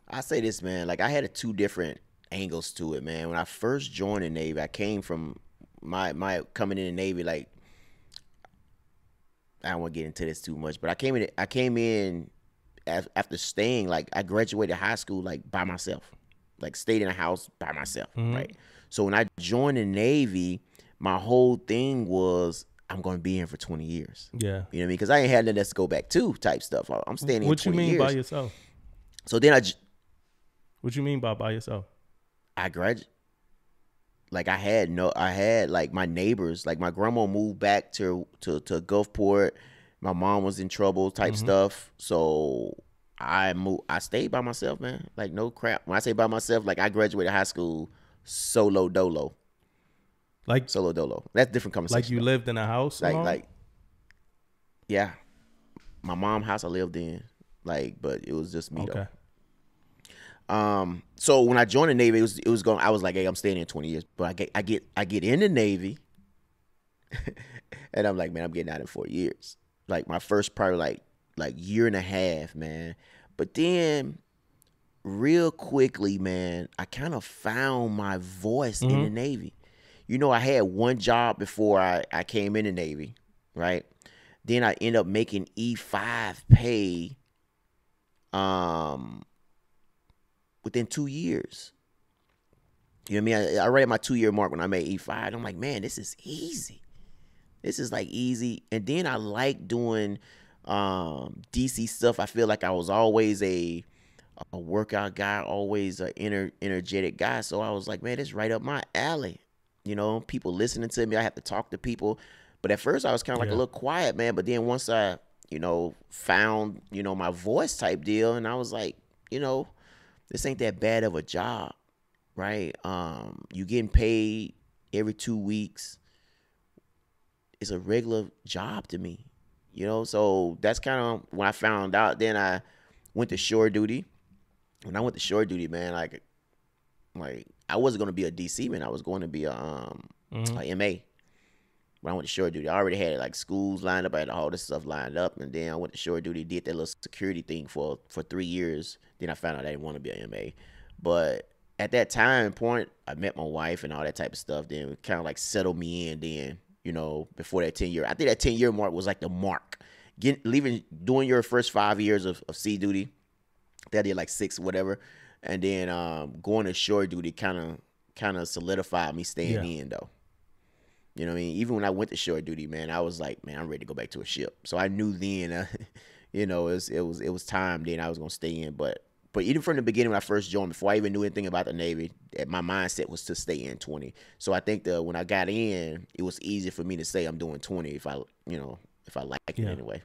I say this, man, like I had 2 different angles to it, man. When I first joined the Navy, I came from my coming in the Navy, like, I don't want to get into this too much, but I came in after staying, like, I graduated high school like by myself, like stayed in a house by myself, right? So when I joined the Navy, my whole thing was I'm going to be in for 20 years. Yeah. You know what I mean? Because I ain't had nothing else to go back to type stuff. I'm staying in 20 years. What you mean by yourself? So then What you mean by yourself? I graduated. Like I had like my neighbors, like my grandma moved back to Gulfport. My mom was in trouble type stuff. So I stayed by myself, man. Like no crap. When I say by myself, like I graduated high school solo dolo. Like solo dolo. That's a different conversation. Like you lived in a house? Like yeah. My mom's house I lived in. Like, but it was just me though. So when I joined the Navy, I was like, hey, I'm staying in 20 years. But I get in the Navy and I'm like, man, I'm getting out in 4 years. Like my first probably like year and a half, man. But then real quickly, man, I kind of found my voice in the Navy. You know, I had one job before I came in the Navy, right? Then I end up making E5 pay within 2 years. You know what I mean? I read my 2-year mark when I made E5. I'm like, man, this is easy. This is like easy. And then I like doing DC stuff. I feel like I was always a workout guy, always an energetic guy. So I was like, man, it's right up my alley. You know, people listening to me. I have to talk to people. But at first I was kind of like a little quiet, man. But then once I, found, my voice type deal, and I was like, this ain't that bad of a job, right? You getting paid every 2 weeks. It's a regular job to me. You know, so that's kind of when I found out. Then I went to shore duty. When I went to shore duty, man, like I wasn't going to be a DC man. I was going to be a MA. When I went to shore duty, I already had like schools lined up. I had all this stuff lined up, and then I went to shore duty, did that little security thing for 3 years. Then I found out I didn't want to be an MA. But at that time point, I met my wife and all that type of stuff. Then it kind of like settled me in. Then, you know, before that 10-year, I think that 10-year mark was like the mark. Doing your first 5 years of sea duty. I did like 6 or whatever, and then going to shore duty kind of solidified me staying in though. You know what I mean? Even when I went to shore duty, man, I was like, man, I'm ready to go back to a ship. So I knew then, you know, it was time. Then I was gonna stay in. But even from the beginning when I first joined, before I even knew anything about the Navy, my mindset was to stay in 20. So I think that when I got in, it was easy for me to say I'm doing 20 if I like it anyway.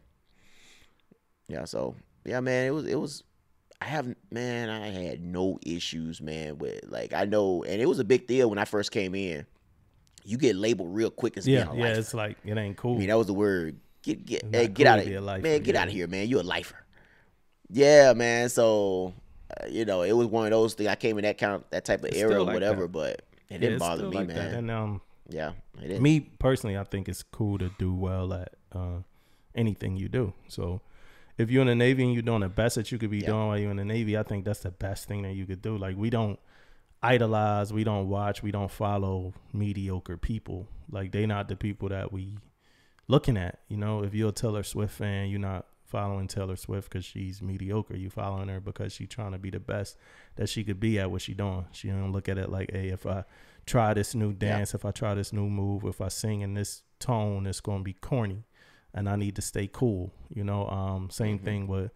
Yeah. So yeah, man, it was. I had no issues, man, with like, I know, and it was a big deal when I first came in. You get labeled real quick as being a lifer. It's like, it ain't cool. I mean, that was the word. Get cool out of here, man. Get out of here, man. You a lifer. Yeah, man. So, you know, it was one of those things. I came in that type of era or whatever, but it didn't bother me, like man. And yeah, it didn't. Me personally, I think it's cool to do well at anything you do. So if you're in the Navy and you're doing the best that you could be doing while you're in the Navy, I think that's the best thing that you could do. Like, we don't idolize, we don't watch, we don't follow mediocre people. Like, they not the people that we looking at. You know, if you're a Taylor Swift fan, you're not following Taylor Swift because she's mediocre. You following her because she's trying to be the best that she could be at what she doing. She don't look at it like, hey, if I try this new dance, if I try this new move, if I sing in this tone, it's going to be corny. And I need to stay cool, you know. Same thing with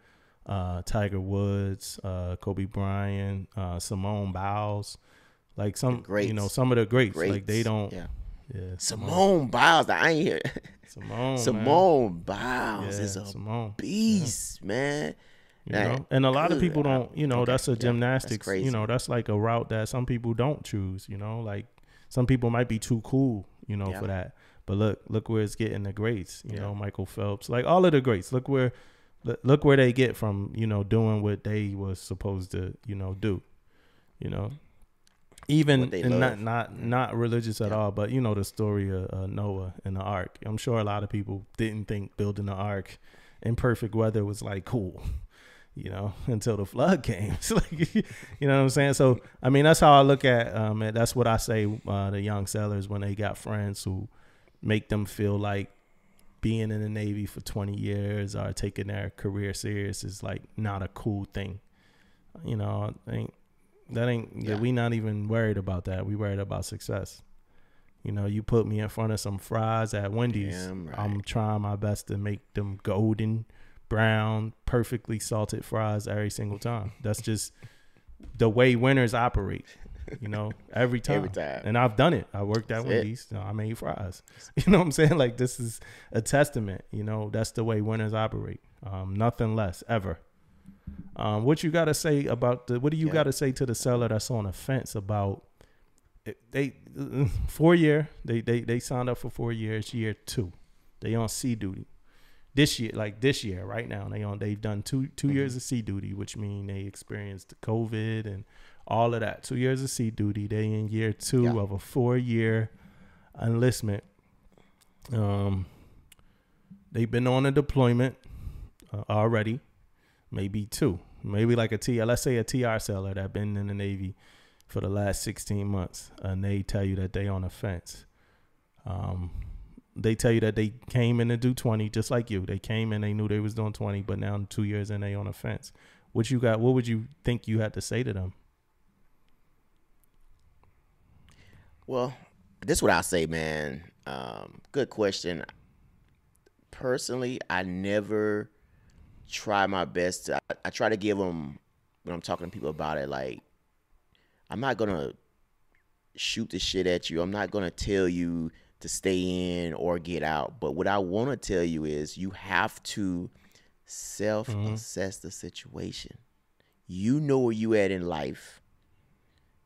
Tiger Woods, Kobe Bryant, Simone Biles, like some of the greats. Like, they don't. Simone Biles, I ain't hear. Simone Biles is a beast, man. You know, and a lot of people don't. You know, that's a gymnastics. That's, you know, that's like a route that some people don't choose. You know, like some people might be too cool, you know, for that. But look where it's getting the greats, you know, Michael Phelps, like all of the greats. Look where they get from, you know, doing what they was supposed to, you know, do, you know, even not religious at all. But, you know, the story of Noah and the ark. I'm sure a lot of people didn't think building the ark in perfect weather was like cool, you know, until the flood came. It's like, you know what I'm saying? So, I mean, that's how I look at that's what I say the young sailors when they got friends who make them feel like being in the Navy for 20 years or taking their career serious is like not a cool thing. You know, we not even worried about that. We worried about success. You know, you put me in front of some fries at Wendy's. I'm trying my best to make them golden, brown, perfectly salted fries every single time. That's just the way winners operate. You know, every time. And I've done it. I worked at Wendy's. You know, I made fries. You know what I'm saying? Like, this is a testament. You know, that's the way winners operate. Nothing less, ever. What you got to say about what do you got to say to the seller that's on the fence about they 4 year, they signed up for 4 years, year 2. They on sea duty. This year, right now, they've done two years of sea duty, which means they experienced COVID and all of that. 2 years of sea duty. They in year 2 of a 4-year enlistment. They've been on a deployment already, maybe 2, maybe like let's say a TR seller that been in the Navy for the last 16 months, and they tell you that they on a fence. They tell you that they came in to do 20, just like you. They came in, they knew they was doing 20, but now in 2 years and they on a fence. What would you think you had to say to them? Well, this is what I say, man. Good question. Personally, I never try my best. I try to give them, when I'm talking to people about it, like, I'm not going to shoot the shit at you. I'm not going to tell you to stay in or get out. But what I want to tell you is you have to self-assess the situation. You know where you at in life.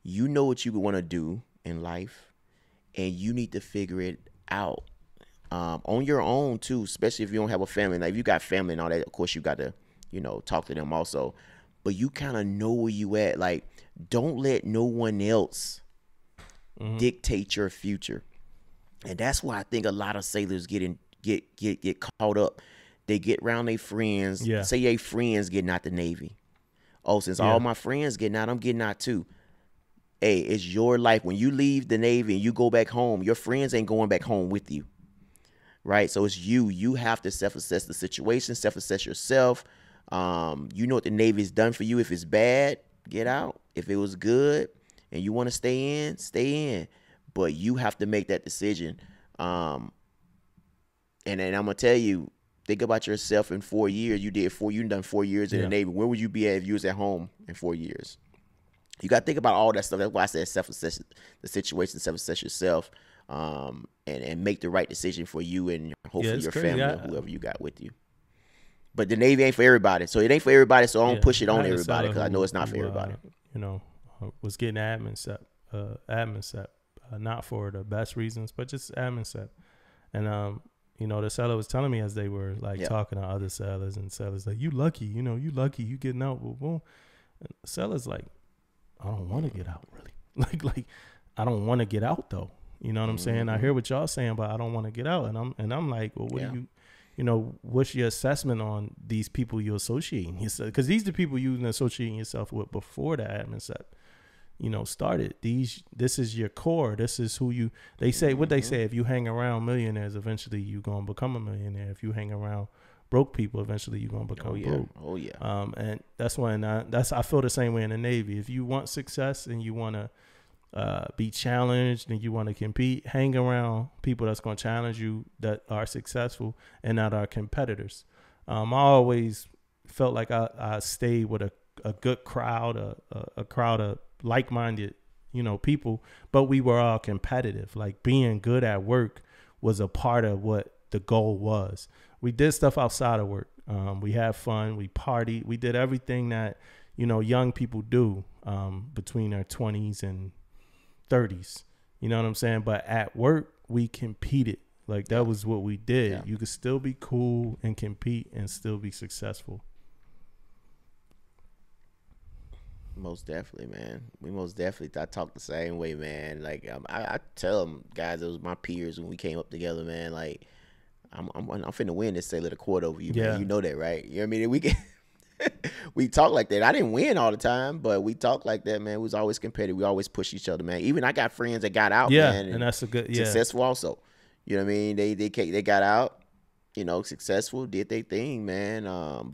You know what you want to do in life, and you need to figure it out. on your own too, especially if you don't have a family. Now, if you got family and all that, of course you got to, talk to them also. But you kind of know where you at. Like, don't let no one else dictate your future. And that's why I think a lot of sailors get caught up. They get around their friends. Yeah. Say your friends getting out the Navy. Oh, since all my friends getting out, I'm getting out too. Hey, it's your life. When you leave the Navy and you go back home, your friends ain't going back home with you. Right? So it's you. You have to self-assess the situation, self-assess yourself. You know what the Navy has done for you. If it's bad, get out. If it was good and you want to stay in, stay in. But you have to make that decision. And then I'm going to tell you, think about yourself in 4 years. You done 4 years in the Navy. Where would you be at if you was at home in 4 years? You got to think about all that stuff. That's why I said self-assess the situation, self-assess yourself, and make the right decision for you and hopefully your family or whoever you got with you. But the Navy ain't for everybody. So it ain't for everybody, so I don't push it on everybody because I know it's not for everybody. Was getting admin SEP, not for the best reasons, but just admin SEP. And the seller was telling me as they were talking to other sellers, and sellers like, you lucky, you getting out, boom, boom. And the seller's like, I don't want to get out really. like I don't want to get out though. You know what I'm saying? I hear what y'all saying, but I don't want to get out. And I'm like, well, what do you, what's your assessment on these people you're associating yourself? Because these are the people you've been associating yourself with before the admin SEP, started. This is your core. This is who they say, what they say, if you hang around millionaires, eventually you're going to become a millionaire. If you hang around broke people, eventually you're going to become broke. Oh yeah. And that's when I feel the same way in the Navy. If you want success and you want to be challenged and you want to compete, hang around people that's going to challenge you, that are successful and not our competitors. I always felt like I stayed with a good crowd, a crowd of like-minded, people, but we were all competitive. Like, being good at work was a part of what the goal was. We did stuff outside of work. We had fun. We partied. We did everything that, young people do between their 20s and 30s. You know what I'm saying? But at work, we competed. Like, that was what we did. Yeah. You could still be cool and compete and still be successful. Most definitely, man. I talk the same way, man. Like, I tell them guys, it was my peers when we came up together, man. Like, I'm finna win this Sailor the Court over you, man. You know that, right? You know what I mean? We talk like that. I didn't win all the time, but we talk like that, man. We was always competitive. We always push each other, man. Even I got friends that got out, man. And that's a good, successful also. You know what I mean? They got out, successful, did their thing, man.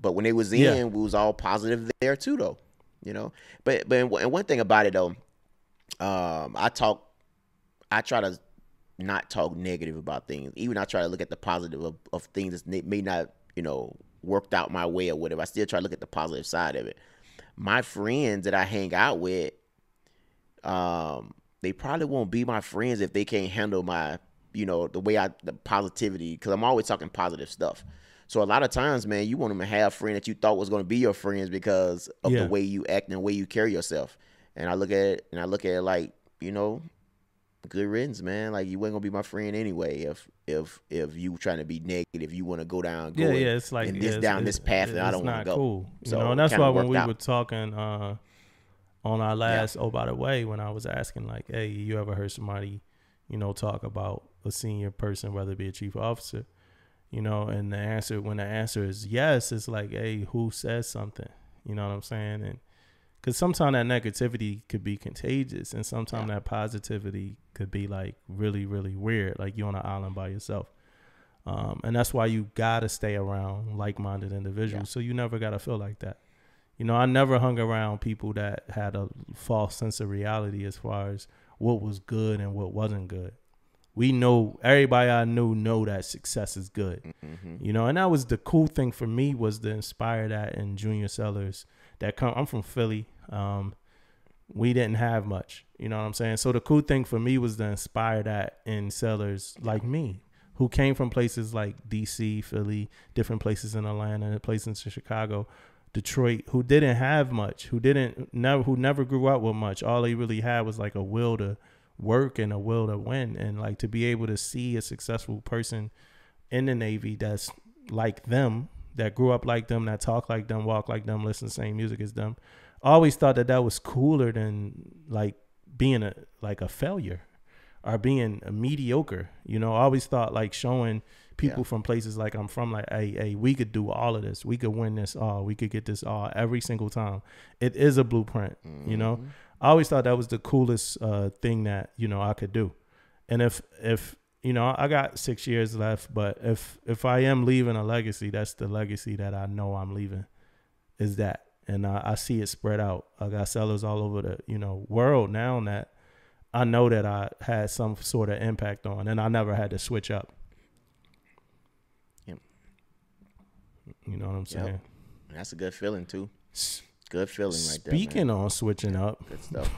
But when they was in, we was all positive there too, though. But one thing about it though, I try to not talk negative about things. Even I try to look at the positive of things that may not, worked out my way or whatever. I still try to look at the positive side of it. My friends that I hang out with, they probably won't be my friends if they can't handle my, the positivity, because I'm always talking positive stuff. So a lot of times, man, you want them to have a friend that you thought was going to be your friends because of the way you act and the way you carry yourself. And I look at it like, good riddance, man. Like, you ain't gonna be my friend anyway if you trying to be negative. You want to go down, it's like this path that I don't want to go. Cool. And that's why when we were talking on our last, oh, by the way, when I was asking like, hey, you ever heard somebody, talk about a senior person, whether it be a chief officer, and when the answer is yes, it's like, hey, who says something? You know what I'm saying? And because sometimes that negativity could be contagious, and sometimes that positivity could be like really, really weird, like you're on an island by yourself. And that's why you gotta stay around like-minded individuals, so you never gotta feel like that. I never hung around people that had a false sense of reality as far as what was good and what wasn't good. Everybody I knew know that success is good, and that was the cool thing for me, was to inspire that in junior sellers that come. I'm from Philly. We didn't have much, you know what I'm saying? So the cool thing for me was to inspire that in sellers like me, who came from places like DC, Philly, different places in Atlanta, places in Chicago, Detroit, who didn't have much, who never grew up with much. All they really had was like a will to work and a will to win, and like to be able to see a successful person in the Navy that's like them, that grew up like them, that talk like them, walk like them, listen to the same music as them. I always thought that was cooler than like being a failure or being a mediocre. You know, I always thought like showing people from places like I'm from, like, hey, we could do all of this. We could win this all. We could get this all every single time. It is a blueprint, you know. I always thought that was the coolest thing that, you know, I could do. And if you know, I got 6 years left, but if I am leaving a legacy, that's the legacy that I know I'm leaving, is that. And I see it spread out. I got sellers all over the, you know, world now that I know that I had some sort of impact on, and I never had to switch up. Yep. You know what I'm saying? Yep. That's a good feeling too. Good feeling right there. Speaking on switching up. Good stuff.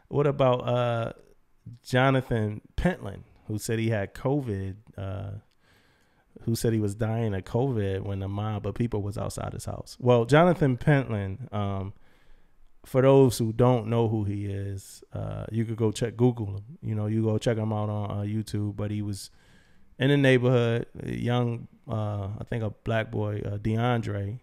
What about Jonathan Pentland, who said he had COVID, who said he was dying of COVID when the mob of people was outside his house? Well, Jonathan Pentland, for those who don't know who he is, you could go Google him. You know, you go check him out on YouTube. But he was in the neighborhood, a young, I think a black boy, DeAndre,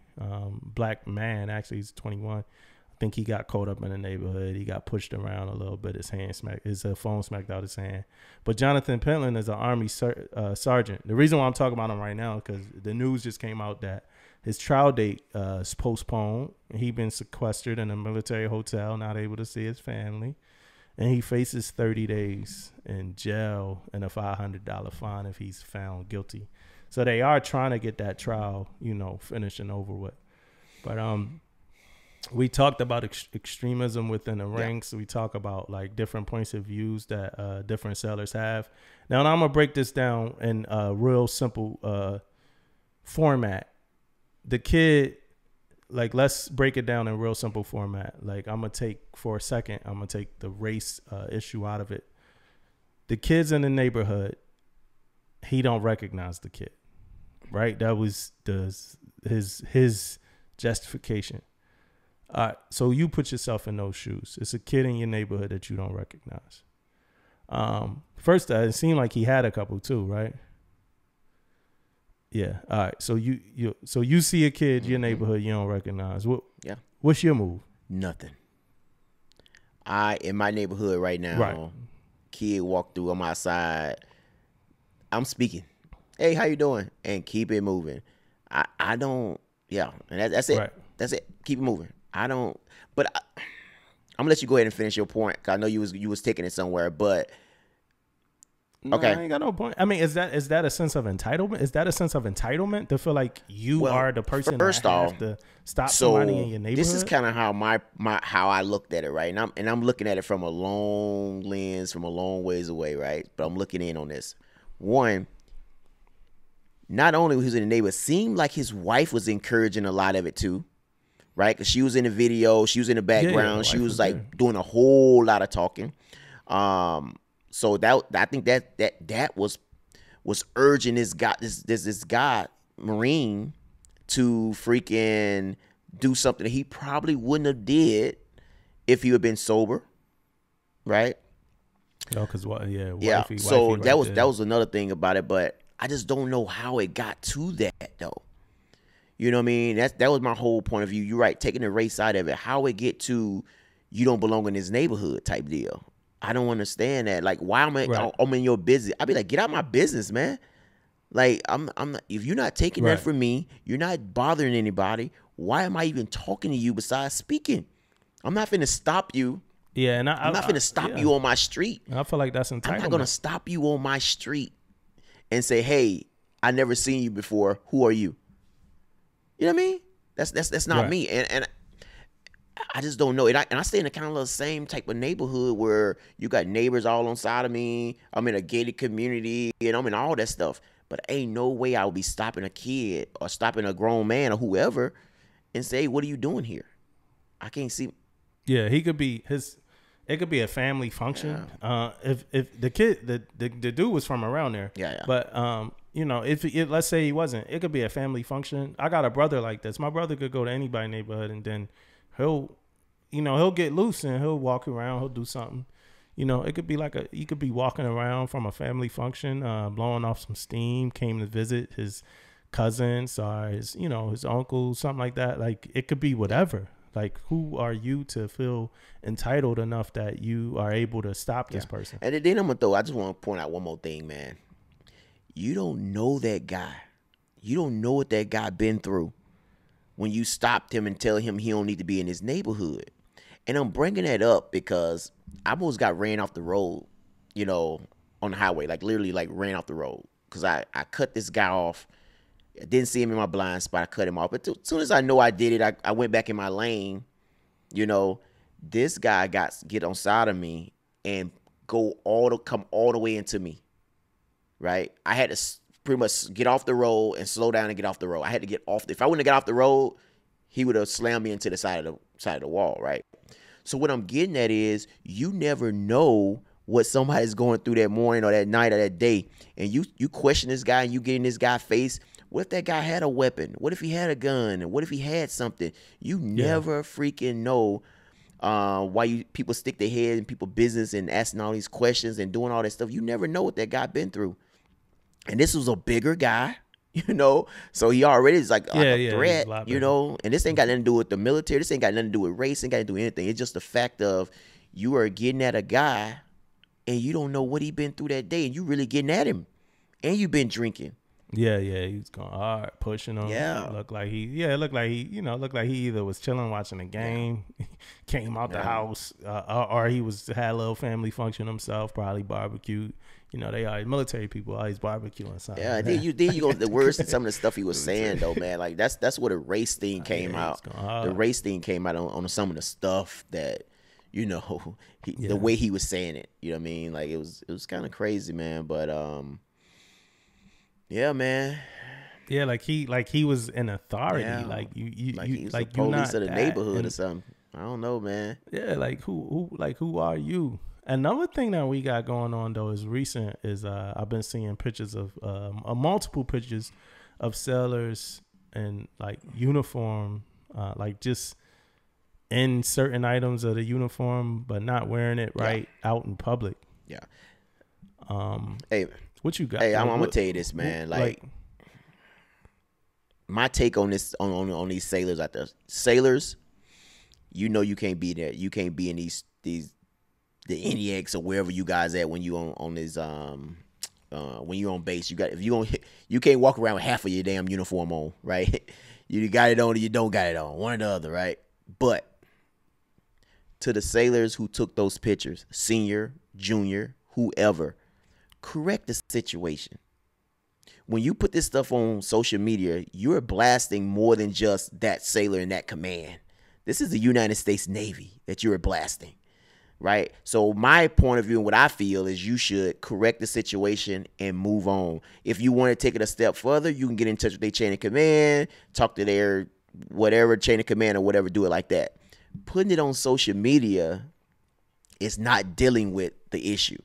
black man, actually he's 21. I think he got caught up in the neighborhood. He got pushed around a little bit. His phone smacked out his hand. But Jonathan Pentland is an Army sergeant. The reason why I'm talking about him right now, because the news just came out that his trial date is postponed. He been sequestered in a military hotel, not able to see his family. And he faces 30 days in jail and a $500 fine if he's found guilty. So they are trying to get that trial, you know, finished and over with. But we talked about extremism within the ranks. We talk about like different points of views that different sellers have. Now I'm gonna break this down in a real simple format. The kid, like, let's break it down in real simple format. Like, I'm gonna take the race issue out of it. The kids in the neighborhood, he don't recognize the kid, right? That was his justification. So you put yourself in those shoes. It's a kid in your neighborhood that you don't recognize. First, it seemed like he had a couple too, right? Yeah. All right. So you see a kid in your neighborhood you don't recognize. What's your move? Nothing. In my neighborhood right now, right. Kid walk through, I'm outside. I'm speaking. Hey, how you doing? And keep it moving. I don't. Yeah. And that's it. Right. That's it. Keep it moving. I don't. But I'm gonna let you go ahead and finish your point. 'Cause I know you was taking it somewhere, but. Okay. I ain't got no point. I mean, is that a sense of entitlement? Is that a sense of entitlement to feel like you are the person that has to stop somebody in your neighborhood? This is kind of how how I looked at it, right? And I'm looking at it from a long lens, from a long ways away, right? But I'm looking in on this. One, not only was he in the neighborhood, seemed like his wife was encouraging a lot of it too, right? Because she was in the video, she was in the background, she was like doing a whole lot of talking. So I think that was urging this guy Marine to freaking do something that he probably wouldn't have did if he had been sober, right? No, because wifey so that was another thing about it, but I just don't know how it got to that though. You know what I mean? That was my whole point of view. You're right, taking the race side of it. How it get to you don't belong in this neighborhood type deal. I don't understand that. Like, why am I'm in your business? I'd be like, get out my business, man. Like, I'm not, if you're not taking that from me, you're not bothering anybody. Why am I even talking to you besides speaking? I'm not finna stop you. Yeah, and I'm not finna stop you on my street. And I feel like that's entitlement. I'm not gonna stop you on my street and say, hey, I never seen you before. Who are you? You know what I mean? That's not me. And I just don't know. And I stay in the kind of the same type of neighborhood where you got neighbors all on side of me. I'm in a gated community and I'm in all that stuff. But ain't no way I would be stopping a kid or stopping a grown man or whoever and say, what are you doing here? I can't see. Yeah, it could be a family function. Yeah. If the kid, the dude was from around there. Yeah. But you know, if let's say he wasn't, it could be a family function. I got a brother like this. My brother could go to anybody's neighborhood and then he'll get loose and he'll walk around, he'll do something. You know, it could be like you could be walking around from a family function, blowing off some steam, came to visit his cousins or his, you know, his uncle, something like that. Like, it could be whatever. Like, who are you to feel entitled enough that you are able to stop this person? And then I just want to point out one more thing, man. You don't know that guy. You don't know what that guy been through when you stopped him and tell him he don't need to be in his neighborhood. And I'm bringing that up because I almost got ran off the road, you know, on the highway, like literally like ran off the road because I cut this guy off. I didn't see him in my blind spot. I cut him off. But as soon as I know I did it, I went back in my lane. You know, this guy get on side of me and come all the way into me, right? I had to pretty much get off the road and slow down and get off the road. I had to get off. If I wouldn't have got off the road, he would have slammed me into the side of the wall, right? So what I'm getting at is you never know what somebody's going through that morning or that night or that day. And you question this guy and you get in this guy's face. What if that guy had a weapon? What if he had a gun? What if he had something? You never freaking know why people stick their head in people's business and asking all these questions and doing all that stuff. You never know what that guy been through. And this was a bigger guy, you know, so he already is like a threat, you know, and this ain't got nothing to do with the military. This ain't got nothing to do with race. Ain't got to do anything. It's just the fact of you are getting at a guy and you don't know what he been through that day and you really getting at him and you been drinking. Yeah, he was going hard, pushing him. Yeah. Looked like he either was chilling, watching a game, came out the house, or he had a little family function himself, probably barbecued. You know, they are military people, always barbecuing something. Yeah, then you go the worst and some of the stuff he was saying though, man. Like that's where the race thing came out. The race thing came out on some of the stuff that, you know, the way he was saying it. You know what I mean? Like it was kind of crazy, man. But yeah, man. Yeah, like he was an authority. Yeah. Like you he was like the police of the neighborhood or something. I don't know, man. Yeah, like who are you? Another thing that we got going on though is recent is I've been seeing pictures of multiple pictures of sailors in like uniform, like just in certain items of the uniform, but not wearing it right out in public. Yeah. Hey, what you got? Hey, I'm gonna tell you this, man. Like my take on this on these sailors out there. Sailors, you know, you can't be there. You can't be in these the NEX or wherever you guys at when you on this when you on base. You can't walk around with half of your damn uniform on, right? You got it on or you don't got it on, one or the other, right? But to the sailors who took those pictures, senior, junior, whoever, correct the situation. When you put this stuff on social media, you're blasting more than just that sailor in that command. This is the United States Navy that you're blasting, right? So my point of view and what I feel is you should correct the situation and move on. If you want to take it a step further, you can get in touch with their chain of command, talk to their whatever chain of command or whatever, do it like that. Putting it on social media is not dealing with the issue.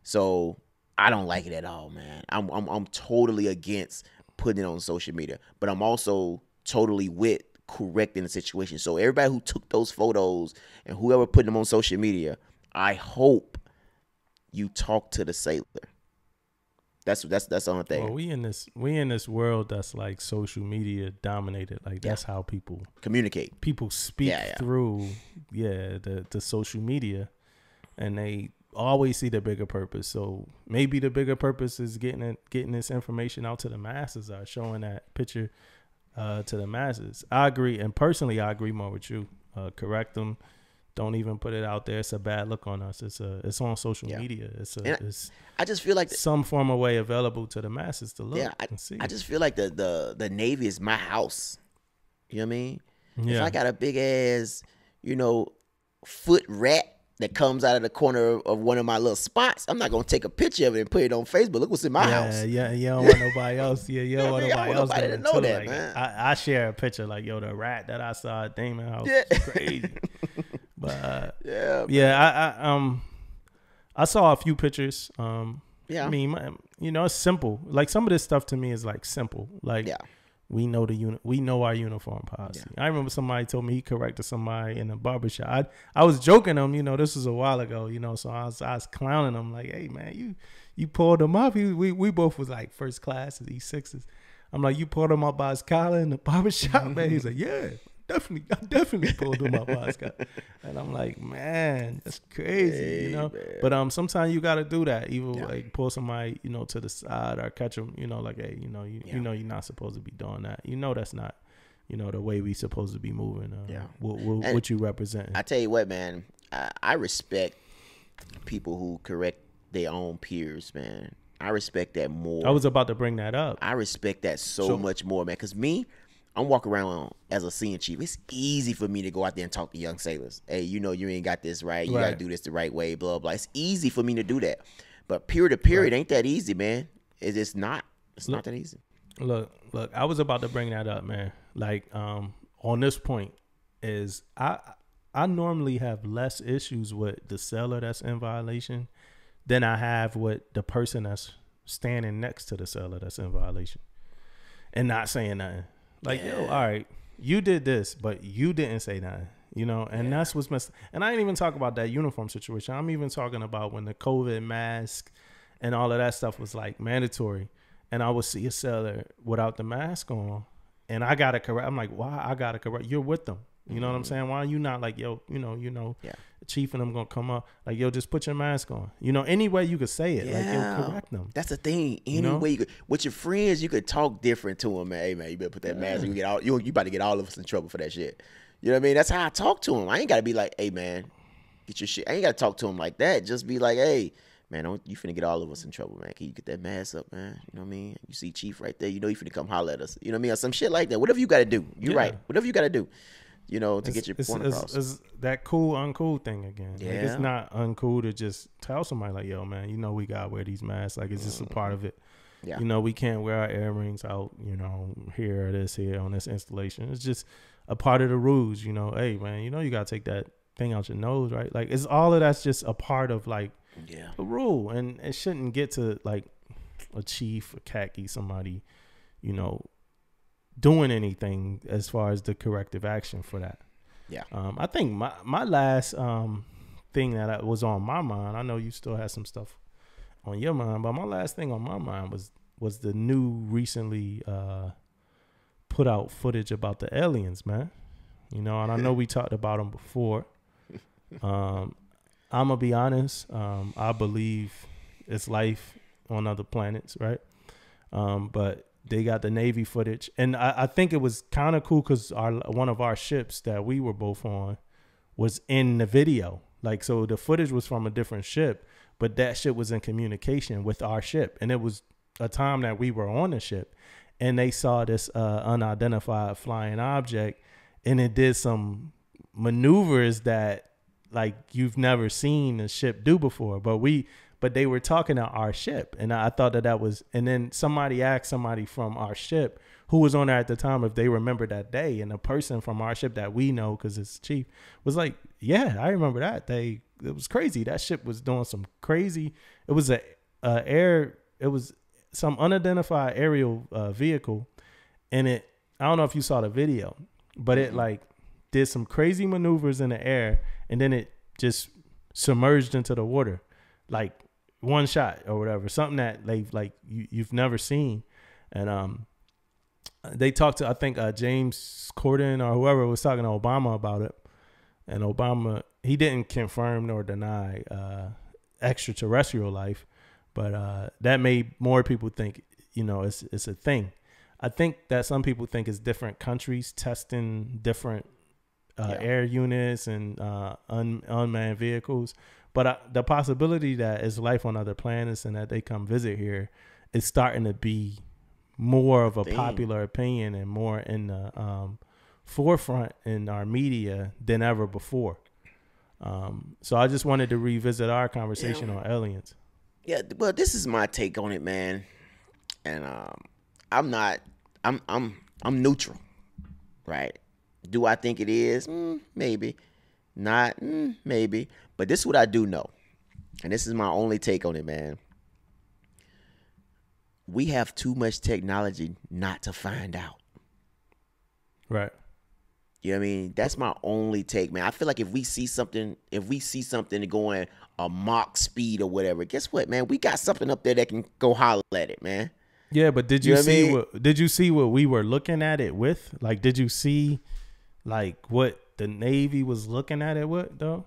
So I don't like it at all, man. I'm totally against putting it on social media, but I'm also totally with correcting the situation. So everybody who took those photos and whoever put them on social media, I hope you talk to the sailor. That's the only thing. Well, we in this world that's like social media dominated. Like that's how people communicate. People speak through the social media, and they always see the bigger purpose. So maybe the bigger purpose is getting this information out to the masses, or showing that picture to the masses. I agree, and personally, I agree more with you. Correct them. Don't even put it out there. It's a bad look on us. It's on social media. It's I just feel like some form of way available to the masses to look and see. I just feel like the Navy is my house. You know what I mean? Yeah. If I got a big ass, foot rat that comes out of the corner of one of my little spots, I'm not gonna take a picture of it and put it on Facebook. Look what's in my house. Yeah, you don't want nobody else. Yeah, you don't want nobody else to know that, like, man. I share a picture like, the rat that I saw at Damon house is crazy. But I saw a few pictures. I mean, it's simple. Like some of this stuff to me is like simple. Like We know we know our uniform policy. Yeah. I remember somebody told me he corrected somebody in a barbershop. I was joking him, this was a while ago, so I was clowning him like, hey man, you pulled him up. We both was like first class at E6s. I'm like, you pulled him up by his collar in the barbershop, man. He's like, yeah, I definitely pulled him up by his collar. And I'm like, man, that's crazy, Man. But sometimes you got to do that. Either like pull somebody, to the side or catch them, like, hey, you're not supposed to be doing that. That's not, the way we supposed to be moving. What you represent. I tell you what, man, I respect people who correct their own peers, man. I respect that more. I was about to bring that up. I respect that so much more, man. Because I'm walking around as a senior chief. It's easy for me to go out there and talk to young sailors. Hey, you ain't got this right. You got to do this the right way, blah, blah. It's easy for me to do that. But peer to peer, it ain't that easy, man. It's not. It's not that easy. Look, I was about to bring that up, man. Like, on this point is I normally have less issues with the sailor that's in violation than I have with the person that's standing next to the sailor that's in violation and not saying nothing. Like, yo, all right, you did this, but you didn't say nothing, and that's what's messed. And I ain't even talking about that uniform situation. I'm even talking about when the COVID mask and all of that stuff was like mandatory, and I would see a sailor without the mask on, and I got to correct. I'm like, why I got to correct? You're with them. You know what I'm saying? Why are you not like, yo, Chief and I'm going to come up. Like, yo, just put your mask on. Any way you could say it. Like, yo, correct them. That's the thing. Any way you could. With your friends, you could talk different to them, man. Hey, man, you better put that mask on. You about to get all of us in trouble for that shit. You know what I mean? That's how I talk to them. I ain't got to be like, hey, man, get your shit. I ain't got to talk to them like that. Just be like, hey, man, you finna get all of us in trouble, man. Can you get that mask up, man? You know what I mean? You see Chief right there. You finna come holler at us. You know what I mean? Or some shit like that. Whatever you got to do. You're right. Whatever you got to do. To get your point across. It's that cool, uncool thing again. Yeah. Like, it's not uncool to just tell somebody like, yo, man, we got to wear these masks. Like, it's just a part of it. Yeah. We can't wear our earrings out, here or this here on this installation. It's just a part of the rules, Hey, man, you got to take that thing out your nose, right? Like, it's all of that's just a part of, like, the rule. And it shouldn't get to, like, a chief, a khaki, somebody, doing anything as far as the corrective action for that. Yeah. I think my last thing that was on my mind, I know you still have some stuff on your mind, but my last thing on my mind was the new recently put out footage about the aliens, man. And I know we talked about them before. I'm gonna be honest. I believe it's life on other planets, right? But they got the Navy footage, and I think it was kind of cool because one of our ships that we were both on was in the video. Like, so the footage was from a different ship, but that ship was in communication with our ship, and it was a time that we were on the ship, and they saw this unidentified flying object, and it did some maneuvers that like you've never seen a ship do before, but they were talking to our ship, and I thought that was, and then somebody asked somebody from our ship who was on there at the time if they remember that day, and the person from our ship that we know, because it's Chief, was like, yeah, I remember that day. It was crazy. That ship was doing some crazy, it was it was some unidentified aerial vehicle, and I don't know if you saw the video, but it like did some crazy maneuvers in the air, and then it just submerged into the water, like one shot or whatever, something that like you've never seen. And they talked to, I think James Corden or whoever was talking to Obama about it, and Obama, he didn't confirm nor deny extraterrestrial life, but that made more people think it's a thing. I think that some people think it's different countries testing different air units and unmanned vehicles. But the possibility that it's life on other planets and that they come visit here is starting to be more of a popular opinion and more in the forefront in our media than ever before. So I just wanted to revisit our conversation on aliens. Yeah, well, this is my take on it, man. And I'm neutral, right? Do I think it is? Maybe. Not, maybe. But this is what I do know. And this is my only take on it, man. We have too much technology not to find out. Right. You know what I mean? That's my only take, man. I feel like if we see something going a Mach speed or whatever, guess what, man? We got something up there that can go holler at it, man. Yeah, but did you see what we were looking at it with? Like, did you see like what the Navy was looking at it with though?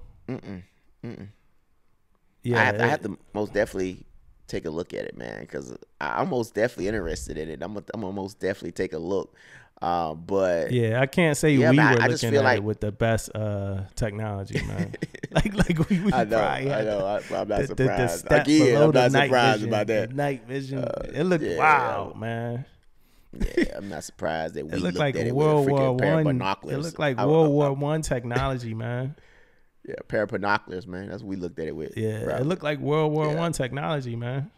Yeah, I have to most definitely take a look at it, man, because I'm most definitely interested in it. I'm gonna most definitely take a look. But yeah, I can't say yeah, we man, were I just looking feel at like it with the best technology, man. like we I know, probably had I'm not the surprised. step Again, below I'm the not night surprised vision, about that. the night vision. It looked yeah, wild, man. Yeah, I'm not surprised that we It looked looked like at it World with a War freaking pair of One. binoculars. It looked like World War One technology, man. Yeah, a pair of binoculars, man. That's what we looked at it with. Yeah, probably. it looked like World War One technology, man.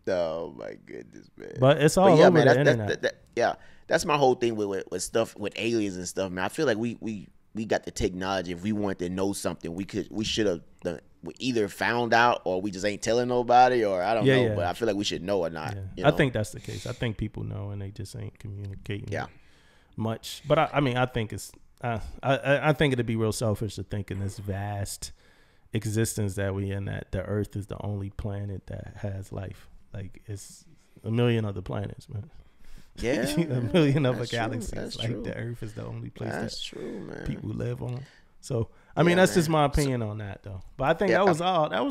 Oh my goodness, man! But it's all over the internet. That's my whole thing with stuff with aliens and stuff, man. I feel like we got the technology. If we wanted to know something, we should have we either found out or we just ain't telling nobody, or I don't know. Yeah. But I feel like we should know or not. Yeah. You know? I think that's the case. I think people know and they just ain't communicating. Yeah. Much. But I mean, I think it's I think it'd be real selfish to think in this vast existence that we in, that the Earth is the only planet that has life. Like, it's a million other planets, man. Yeah, a million other galaxies. That's like true. The Earth is the only place That's true, man. people live on. So I mean, that's just my opinion on that, though. But I think that was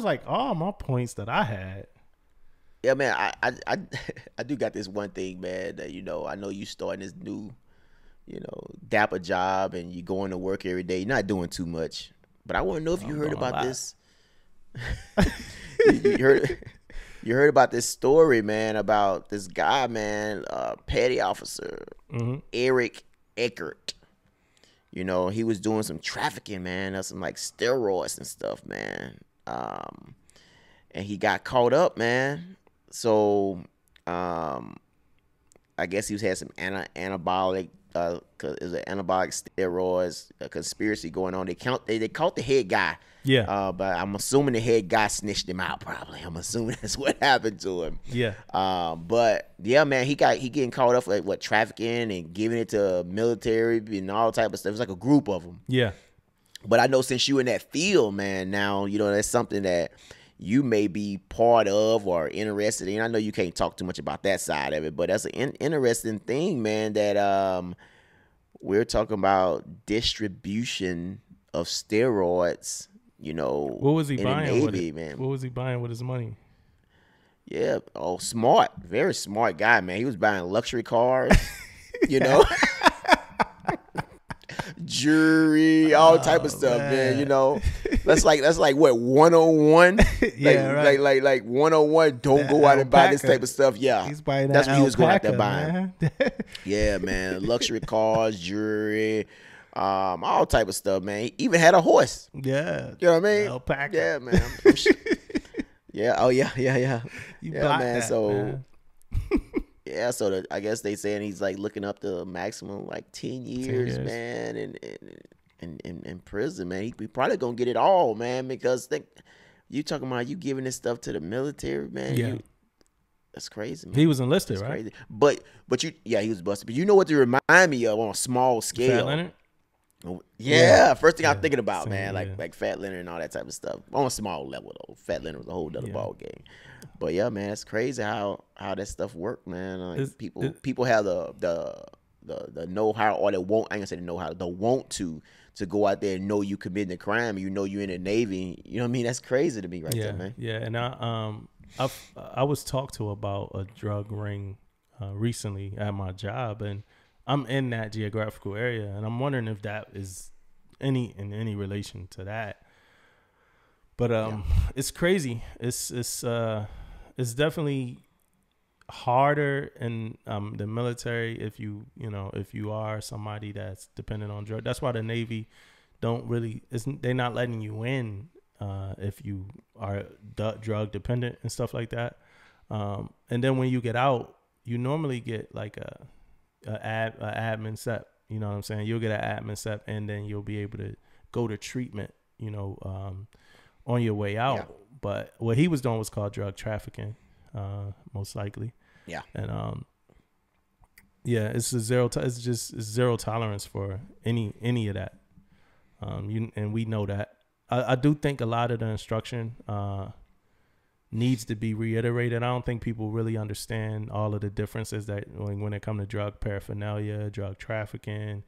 like all my points that I had. Yeah, man. I do got this one thing, man. That I know you starting this new, dapper job, and you going to work every day. You're not doing too much, but I want to know if you heard about this. You heard about this story, man, about this guy, man, petty officer, Eric Eckert. He was doing some trafficking, man, of some like steroids and stuff, man. And he got caught up, man. So, I guess he had some anabolic, cause it was an anabolic steroids conspiracy going on. They caught the head guy. Yeah. But I'm assuming the head guy snitched him out. Probably. I'm assuming that's what happened to him. Yeah. But yeah, man, he getting caught up for like trafficking and giving it to military and all type of stuff. It was like a group of them. Yeah. But I know since you in that field, man, now that's something that you may be part of or interested in. I know you can't talk too much about that side of it, but that's an interesting thing, man. That we're talking about distribution of steroids. What was he buying Navy, with it? Man. What was he buying with his money? Yeah. Oh, smart. Very smart guy, man. He was buying luxury cars, jewelry, all type of stuff, man. That's like what, 101? Yeah, right. Like 101. Don't go out and buy this type of stuff. Yeah. He's buying that's that what he was going out there alpaca, buying. Yeah, man. Luxury cars, jewelry, all type of stuff, man. He even had a horse. Yeah. You know what I mean? Alpaca. Yeah, man. I'm sure. Yeah. Oh, yeah. You Yeah, man. that, So, man. yeah. So I guess they saying he's like looking up to maximum like 10 years, man, in prison, man. He probably gonna get it all, man, because you talking about you giving this stuff to the military, man. Yeah. That's crazy, man. He was enlisted, That's right? crazy. But he was busted. But you know what to remind me of on a small scale? Fat Leonard? Yeah, first thing I'm thinking about, Same, man, yeah. like Fat Leonard and all that type of stuff. On a small level though, Fat Leonard was a whole other ball game. But yeah, man, it's crazy how that stuff worked, man. Like people have the know-how or the want. I ain't gonna say the know-how, the want to go out there and know you committing a crime. You know you in the Navy. You know what I mean? That's crazy to me, right there, man. Yeah, and I was talked to about a drug ring recently at my job, and I'm in that geographical area, and I'm wondering if that is in any relation to that. But it's crazy. It's definitely harder in the military if you are somebody that's dependent on drug. That's why the Navy they're not letting you in if you are drug dependent and stuff like that. And then when you get out, you normally get like a admin SEP. You know what I'm saying? You'll get an admin SEP, and then you'll be able to go to treatment, on your way out. Yeah. But what he was doing was called drug trafficking, most likely. Yeah. And Yeah, it's a zero. It's zero tolerance for any of that. And we know that. I do think a lot of the instruction needs to be reiterated. I don't think people really understand all of the differences that when it comes to drug paraphernalia, drug trafficking.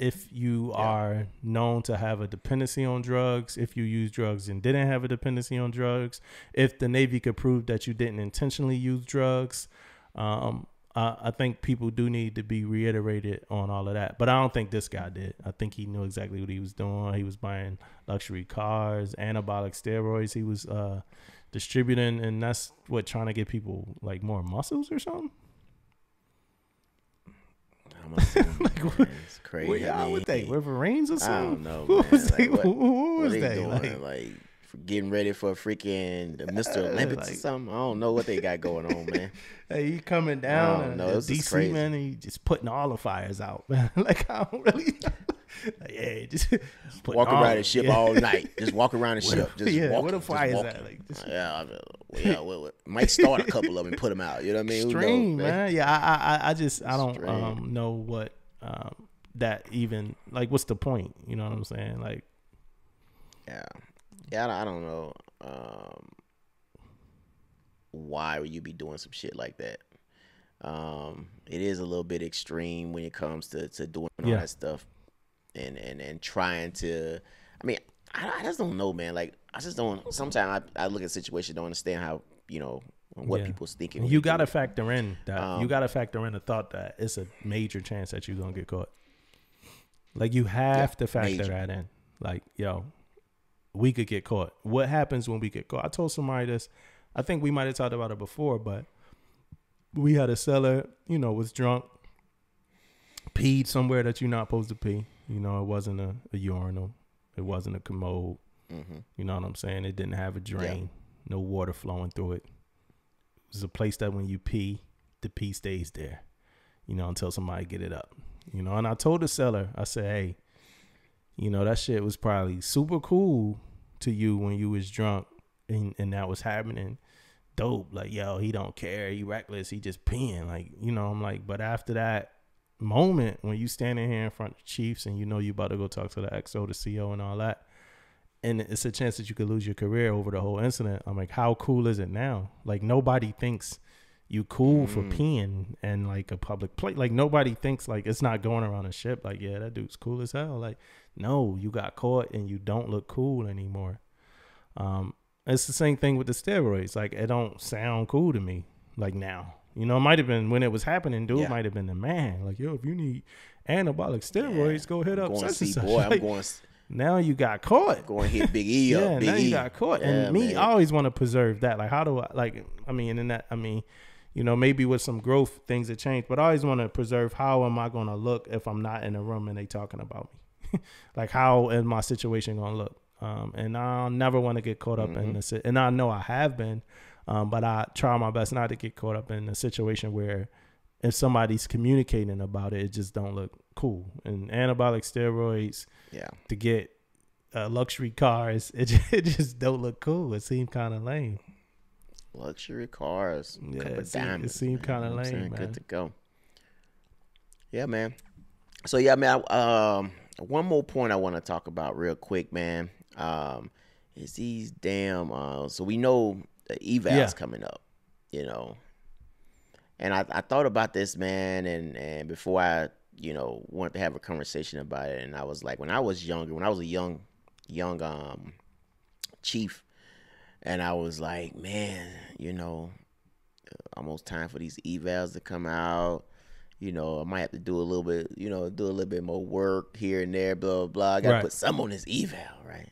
If you are known to have a dependency on drugs, if you use drugs and didn't have a dependency on drugs, if the Navy could prove that you didn't intentionally use drugs, I think people do need to be reiterated on all of that. But I don't think this guy did. I think he knew exactly what he was doing. He was buying luxury cars, anabolic steroids. He was distributing, and that's what, trying to get people like more muscles or something. It's crazy. What they Wolverines or something? I don't know. What was they? What was they they? doing? Like for getting ready for freaking the Mr. Olympics or something. I don't know what they got going on, man. Hey, he coming down. I don't know. It's DC, crazy. man. He just putting all the fires out, man. Like, I don't really. Just walk around the ship all night. Just walk around the ship. Just walk. Where the fires at? Like, might start a couple of them and put them out. You know what I mean? Extreme, man. Yeah, I don't know what that even, like, what's the point? You know what I'm saying? Like, yeah, I don't know why would you be doing some shit like that. It is a little bit extreme when it comes to doing all that stuff and trying to. I mean, I just don't know, man. Like, I just don't. Sometimes I look at situations, don't understand how, what people's thinking. You got to factor in that. You got to factor in the thought that it's a major chance that you're gonna get caught. Like, you have to factor that in. Like, yo, we could get caught. What happens when we get caught? I told somebody this. I think we might have talked about it before, but we had a seller, was drunk, peed somewhere that you're not supposed to pee. It wasn't a urinal. It wasn't a commode. Mm-hmm. You know what I'm saying? It didn't have a drain, no water flowing through it. It was a place that when you pee, the pee stays there, until somebody get it up. And I told the seller, I said, hey, that shit was probably super cool to you when you was drunk and that was happening. Dope. Like, yo, he don't care. He reckless. He just peeing. Like, I'm like, but after that moment when you standing here in front of the Chiefs and you about to go talk to the XO, the CO and all that, and it's a chance that you could lose your career over the whole incident. I'm like, how cool is it now? Like, nobody thinks you cool for peeing and like a public place. Like, nobody thinks like it's not going around a ship. Like, yeah, that dude's cool as hell. Like, no, you got caught and you don't look cool anymore. It's the same thing with the steroids. Like, it don't sound cool to me. Like, now, it might have been when it was happening. Dude might have been the man. Like, yo, if you need anabolic steroids, go hit up such and such. Boy, like, I'm going. Now you got caught. Going to hit Big E up. Big now E. You got caught. And me, I always want to preserve that. Like, how do I, like, maybe with some growth, things have changed, but I always want to preserve how am I going to look if I'm not in a room and they talking about me? Like, how is my situation going to look? And I'll never want to get caught up in this. And I know I have been, but I try my best not to get caught up in a situation where if somebody's communicating about it, it just don't look cool. And anabolic steroids, to get luxury cars, it just don't look cool. It seemed kind of lame. Luxury cars, it seemed kind of lame, man. Good to go. Yeah, man. So man, one more point I want to talk about real quick, man. Is these damn so we know the evals coming up, and I thought about this, man, and before I wanted to have a conversation about it, and I was like, when I was younger, when I was a young chief, and I was like, man, almost time for these evals to come out. I might have to do a little bit more work here and there, blah, blah, blah. I got to put some on this eval, right?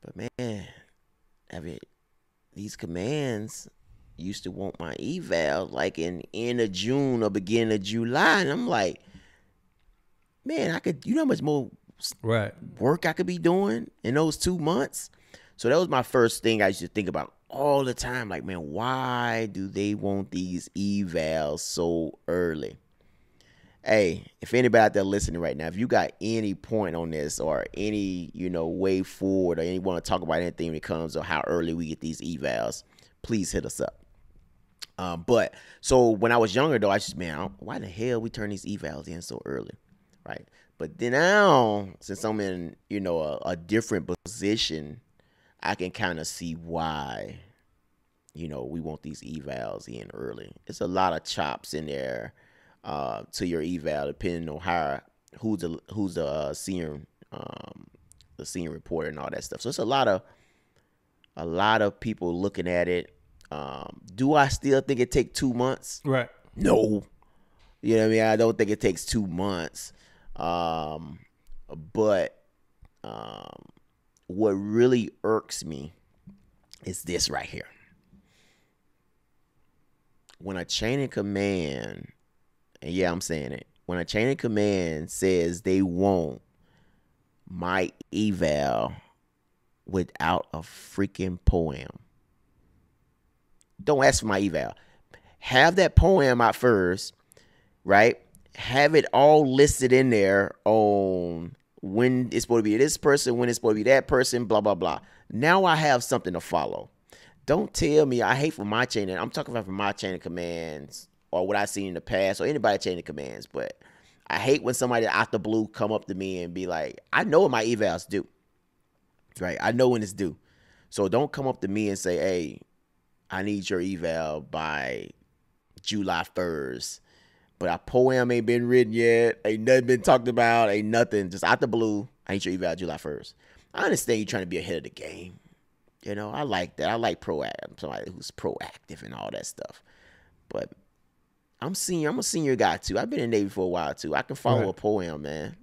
But, man, these commands used to want my eval like in end of June or beginning of July. And I'm like, man, I could, how much more work I could be doing in those 2 months? So that was my first thing I used to think about all the time. Like, man, why do they want these evals so early? Hey, if anybody out there listening right now, if you got any point on this or any, way forward, or you want to talk about anything when it comes to how early we get these evals, please hit us up. But so when I was younger though, I just why the hell we turn these evals in so early, right? But then now, since I'm in a different position, I can kind of see why we want these evals in early. It's a lot of chops in there to your eval, depending on who's the senior reporter and all that stuff. So it's a lot of people looking at it. Do I still think it takes 2 months? Right. No. You know what I mean? I don't think it takes 2 months. But what really irks me is this right here. When a chain of command, and yeah, I'm saying it, when a chain of command says they want my eval without a freaking poem, don't ask for my eval. Have that poem out first, right? Have it all listed in there on when it's supposed to be this person, when it's supposed to be that person, blah, blah, blah. Now I have something to follow. Don't tell me, I hate for my chain, and I'm talking about for my chain of commands or what I've seen in the past or anybody chain of commands, but I hate when somebody out the blue come up to me and be like, I know what my evals do, right? I know when it's due. So don't come up to me and say, hey, I need your eval by July 1st, but our poem ain't been written yet, ain't nothing been talked about, ain't nothing, just out the blue, I need your eval July 1st. I understand you trying to be ahead of the game. I like that. I like somebody who's proactive and all that stuff. But I'm a senior guy too. I've been in the Navy for a while too. I can follow a poem, man.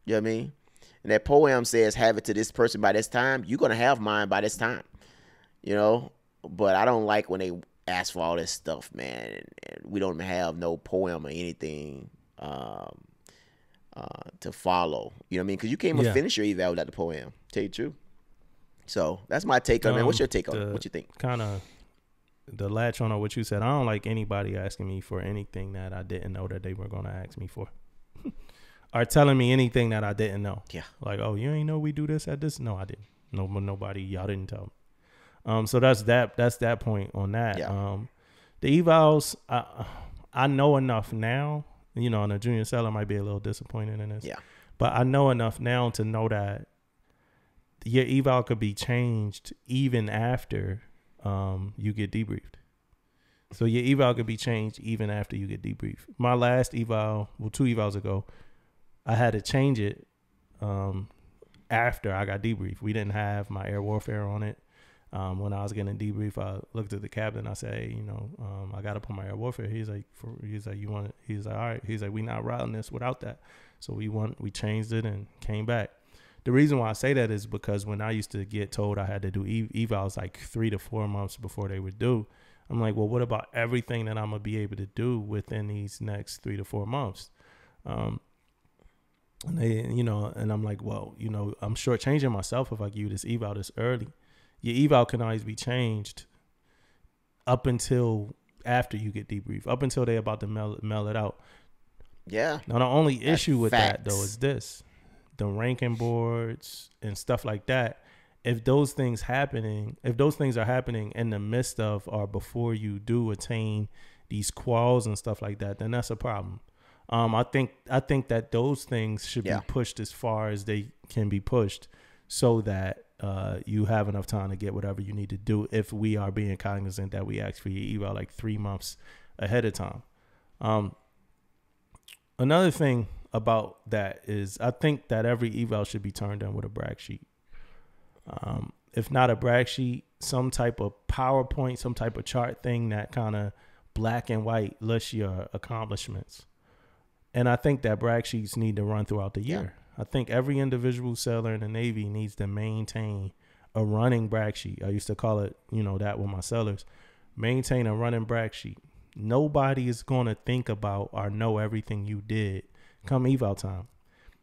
You know what I mean? And that poem says have it to this person by this time. You're gonna have mine by this time. But I don't like when they ask for all this stuff, man. And we don't have no poem or anything to follow. You know what I mean? Because you can't even finish your eval without the poem. Tell you the truth. So that's my take on it. What's your take on it? What you think? Kind of the latch on what you said. I don't like anybody asking me for anything that I didn't know that they were going to ask me for. Or telling me anything that I didn't know. Yeah. Like, oh, you ain't know we do this at this? No, I didn't. Nobody, y'all didn't tell me. So that's that point on that. Yeah. The evals, I know enough now, and a junior seller might be a little disappointed in this. Yeah. But I know enough now to know that your eval could be changed even after you get debriefed. So your eval could be changed even after you get debriefed. My last eval, 2 evals ago, I had to change it after I got debriefed. We didn't have my air warfare on it. When I was getting debriefed, I looked at the captain. I said, hey, I got to put my air warfare. He's like, you want it? He's like, all right. He's like, we not routing this without that. So we changed it and came back. The reason why I say that is because when I used to get told I had to do evals like 3 to 4 months before they were due, I'm like, well, what about everything that I'm going to be able to do within these next 3 to 4 months? And they, and I'm like, well, I'm shortchanging myself if I give you this eval this early. Your eval can always be changed up until after you get debriefed, up until they're about to mail it out. Yeah. Now, the only issue with that, though, is this. The ranking boards and stuff like that, if those things are happening in the midst of or before you do attain these quals and stuff like that, then that's a problem. I think that those things should be pushed as far as they can be pushed so that you have enough time to get whatever you need to do if we are being cognizant that we ask for your eval like 3 months ahead of time. Another thing about that is I think that every eval should be turned in with a brag sheet. If not a brag sheet, some type of PowerPoint, some type of chart thing that kind of black and white lists your accomplishments. And I think that brag sheets need to run throughout the year. I think every individual sailor in the Navy needs to maintain a running brag sheet. I used to call it, that with my sailors. Maintain a running brag sheet. Nobody is going to think about or know everything you did come eval time.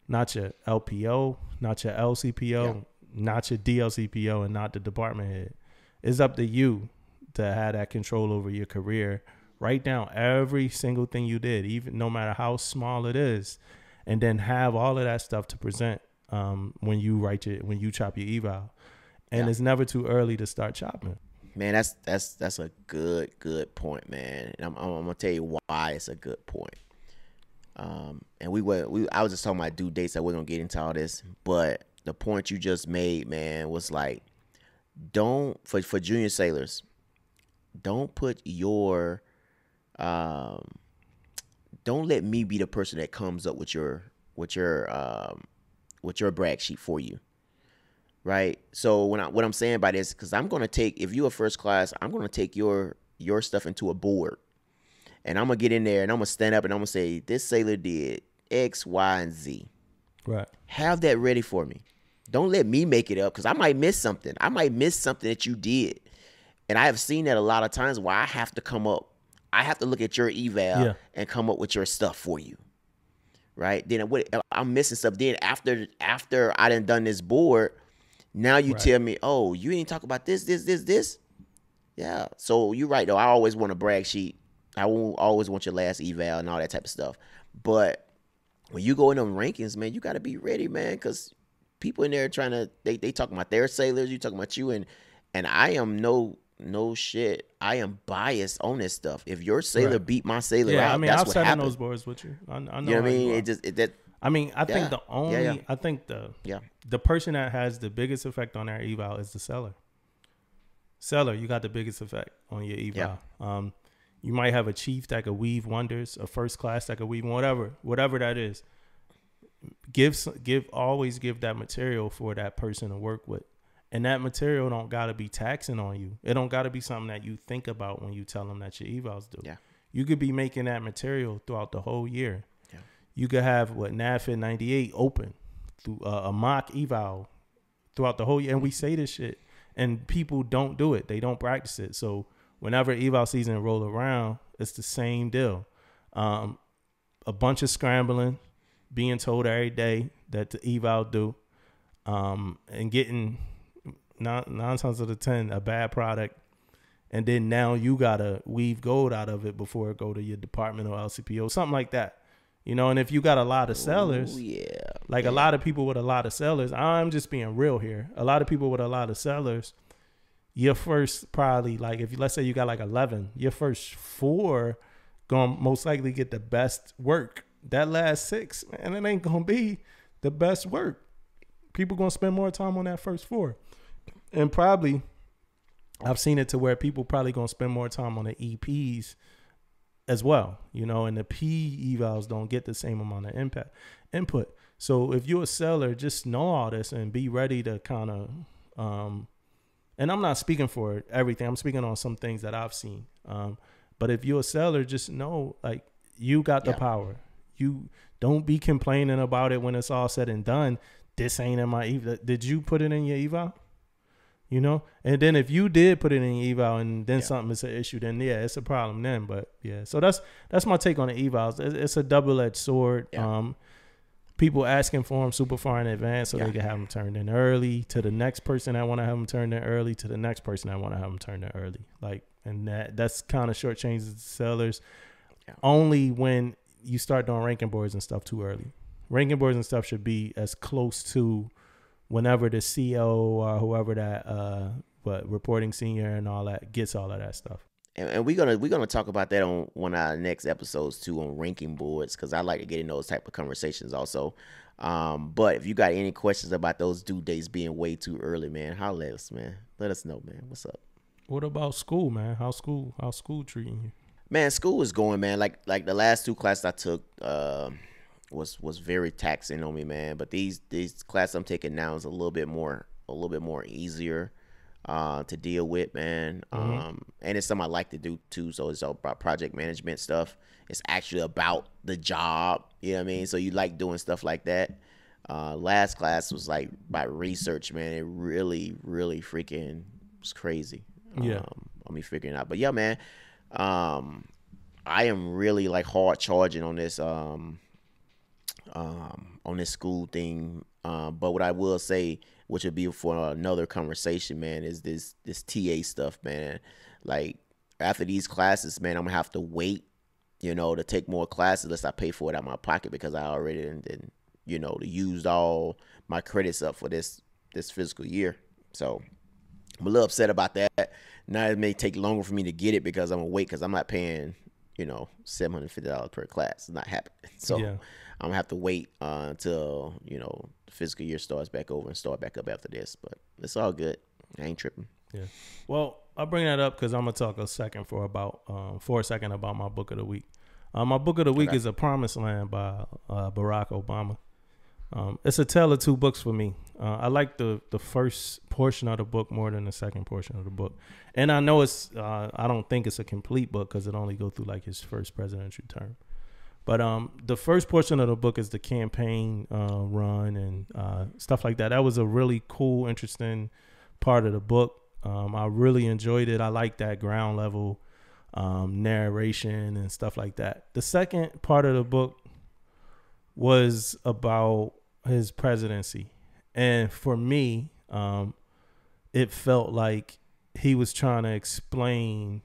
Not your LPO, not your LCPO, not your DLCPO, and not the department head. It's up to you to have that control over your career. Write down every single thing you did, even no matter how small it is, and then have all of that stuff to present when you chop your eval. And it's never too early to start chopping. Man, that's a good point, man. And I'm gonna tell you why it's a good point. And I was just talking about due dates. I wasn't gonna get into all this, but the point you just made, man, was like, for junior sailors, don't put your don't let me be the person that comes up with your brag sheet for you. Right. So what I'm saying by this, because I'm gonna take, if you're a first class, I'm gonna take your stuff into a board, and I'm gonna get in there and I'm gonna stand up and I'm gonna say, this sailor did X, Y, and Z. Right. Have that ready for me. Don't let me make it up, because I might miss something. I might miss something that you did, and I have seen that a lot of times where I have to come up. I have to look at your eval and come up with your stuff for you. Right. Then I'm missing stuff. Then after I done this board. Now you tell me, oh, you didn't talk about this. Yeah. So you're right, though. I always want a brag sheet. I won't always want your last eval and all that type of stuff. But when you go in them rankings, man, you got to be ready, man, because people in there trying to, they talking about their sailors, you talking about you, and I am no shit. I am biased on this stuff. If your sailor beat my sailor out, I mean, that's I've what sat happened. on those boards with you. I know. You know what I mean? I think the only, I think the person that has the biggest effect on our eval is the seller. Seller, you got the biggest effect on your eval. Yeah. You might have a chief that could weave wonders, a first class that could weave whatever that is. Always give that material for that person to work with. And that material don't got to be taxing on you. It don't got to be something that you think about when you tell them that your evals do. Yeah. You could be making that material throughout the whole year. Yeah. You could have NAVFIT 98 open through a mock eval throughout the whole year. And we say this shit, and people don't do it. They don't practice it. So whenever eval season roll around, it's the same deal. A bunch of scrambling, being told every day that the eval do, and getting 9 times out of 10 a bad product, and then now you gotta weave gold out of it before it go to your department or LCPO, something like that. You know, and if you got a lot of sellers, a lot of people with a lot of sellers, I'm just being real here. A lot of people with a lot of sellers, your first probably, like, if let's say you got like 11, your first 4 gonna most likely get the best work. That last 6, man, it ain't gonna be the best work. People gonna spend more time on that first 4. And probably, I've seen it to where people probably gonna spend more time on the EPs as well, you know, and the P evals don't get the same amount of input. So if you're a seller, just know all this and be ready to kind of, and I'm not speaking for everything. I'm speaking on some things that I've seen. But if you're a seller, just know, like, you got the power. You don't be complaining about it when it's all said and done. This ain't in my eval. Did you put it in your eval? You know, and then if you did put it in your eval and then something is an issue, then it's a problem then. But so that's my take on the evals. It's a double-edged sword. People asking for them super far in advance so they can have them turned in early, to the next person that want to have them turned in early, to the next person that want to have them turned in early. Like, and that's kind of shortchanges the sellers. Only when you start doing ranking boards and stuff too early. Ranking boards and stuff should be as close to whenever the CO or whoever that reporting senior and all that gets all of that stuff. And we're gonna talk about that on one of our next episodes too, on ranking boards, because I like to get in those type of conversations also. But if you got any questions about those due dates being way too early, man, holler at us, man. Let us know, man. What's up? What about school, man? How's school treating you? Man, school is going, man. Like the last 2 classes I took was very taxing on me, man. But these classes I'm taking now is a little bit more easier to deal with, man. And it's something I like to do too. So it's all about project management stuff. It's actually about the job, you know what I mean? So you like doing stuff like that. Last class was like about research, man. It really, really freaking was crazy. On me figuring it out. But yeah, man, I am really like hard charging on this school thing. But what I will say, which would be for another conversation, man, is this TA stuff, man. Like, after these classes, man, I'm gonna have to wait, you know, to take more classes unless I pay for it out of my pocket, because I already used all my credits up for this fiscal year. So I'm a little upset about that. Now it may take longer for me to get it because I'm gonna wait because I'm not paying, $750 per class. It's not happening. So I'm gonna have to wait until the fiscal year starts back over and start back up after this. But it's all good. I ain't tripping. Yeah. Well, I'll bring that up because I'm gonna talk for a second about my book of the week. My book of the week is A Promised Land by Barack Obama. It's a tale of two books for me. I like the first portion of the book more than the second portion of the book. And I know I don't think it's a complete book because it only goes through like his first presidential term. But the first portion of the book is the campaign run and stuff like that. That was a really cool, interesting part of the book. I really enjoyed it. I like that ground level narration and stuff like that. The second part of the book was about his presidency. And for me, it felt like he was trying to explain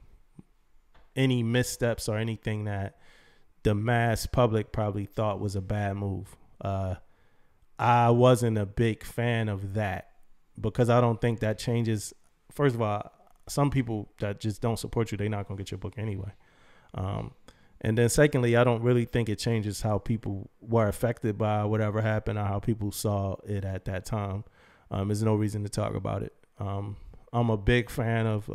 any missteps or anything that the mass public probably thought was a bad move. I wasn't a big fan of that because I don't think that changes. First of all, some people that just don't support you, they're not going to get your book anyway. And then secondly, I don't really think it changes how people were affected by whatever happened or how people saw it at that time. There's no reason to talk about it. I'm a big fan of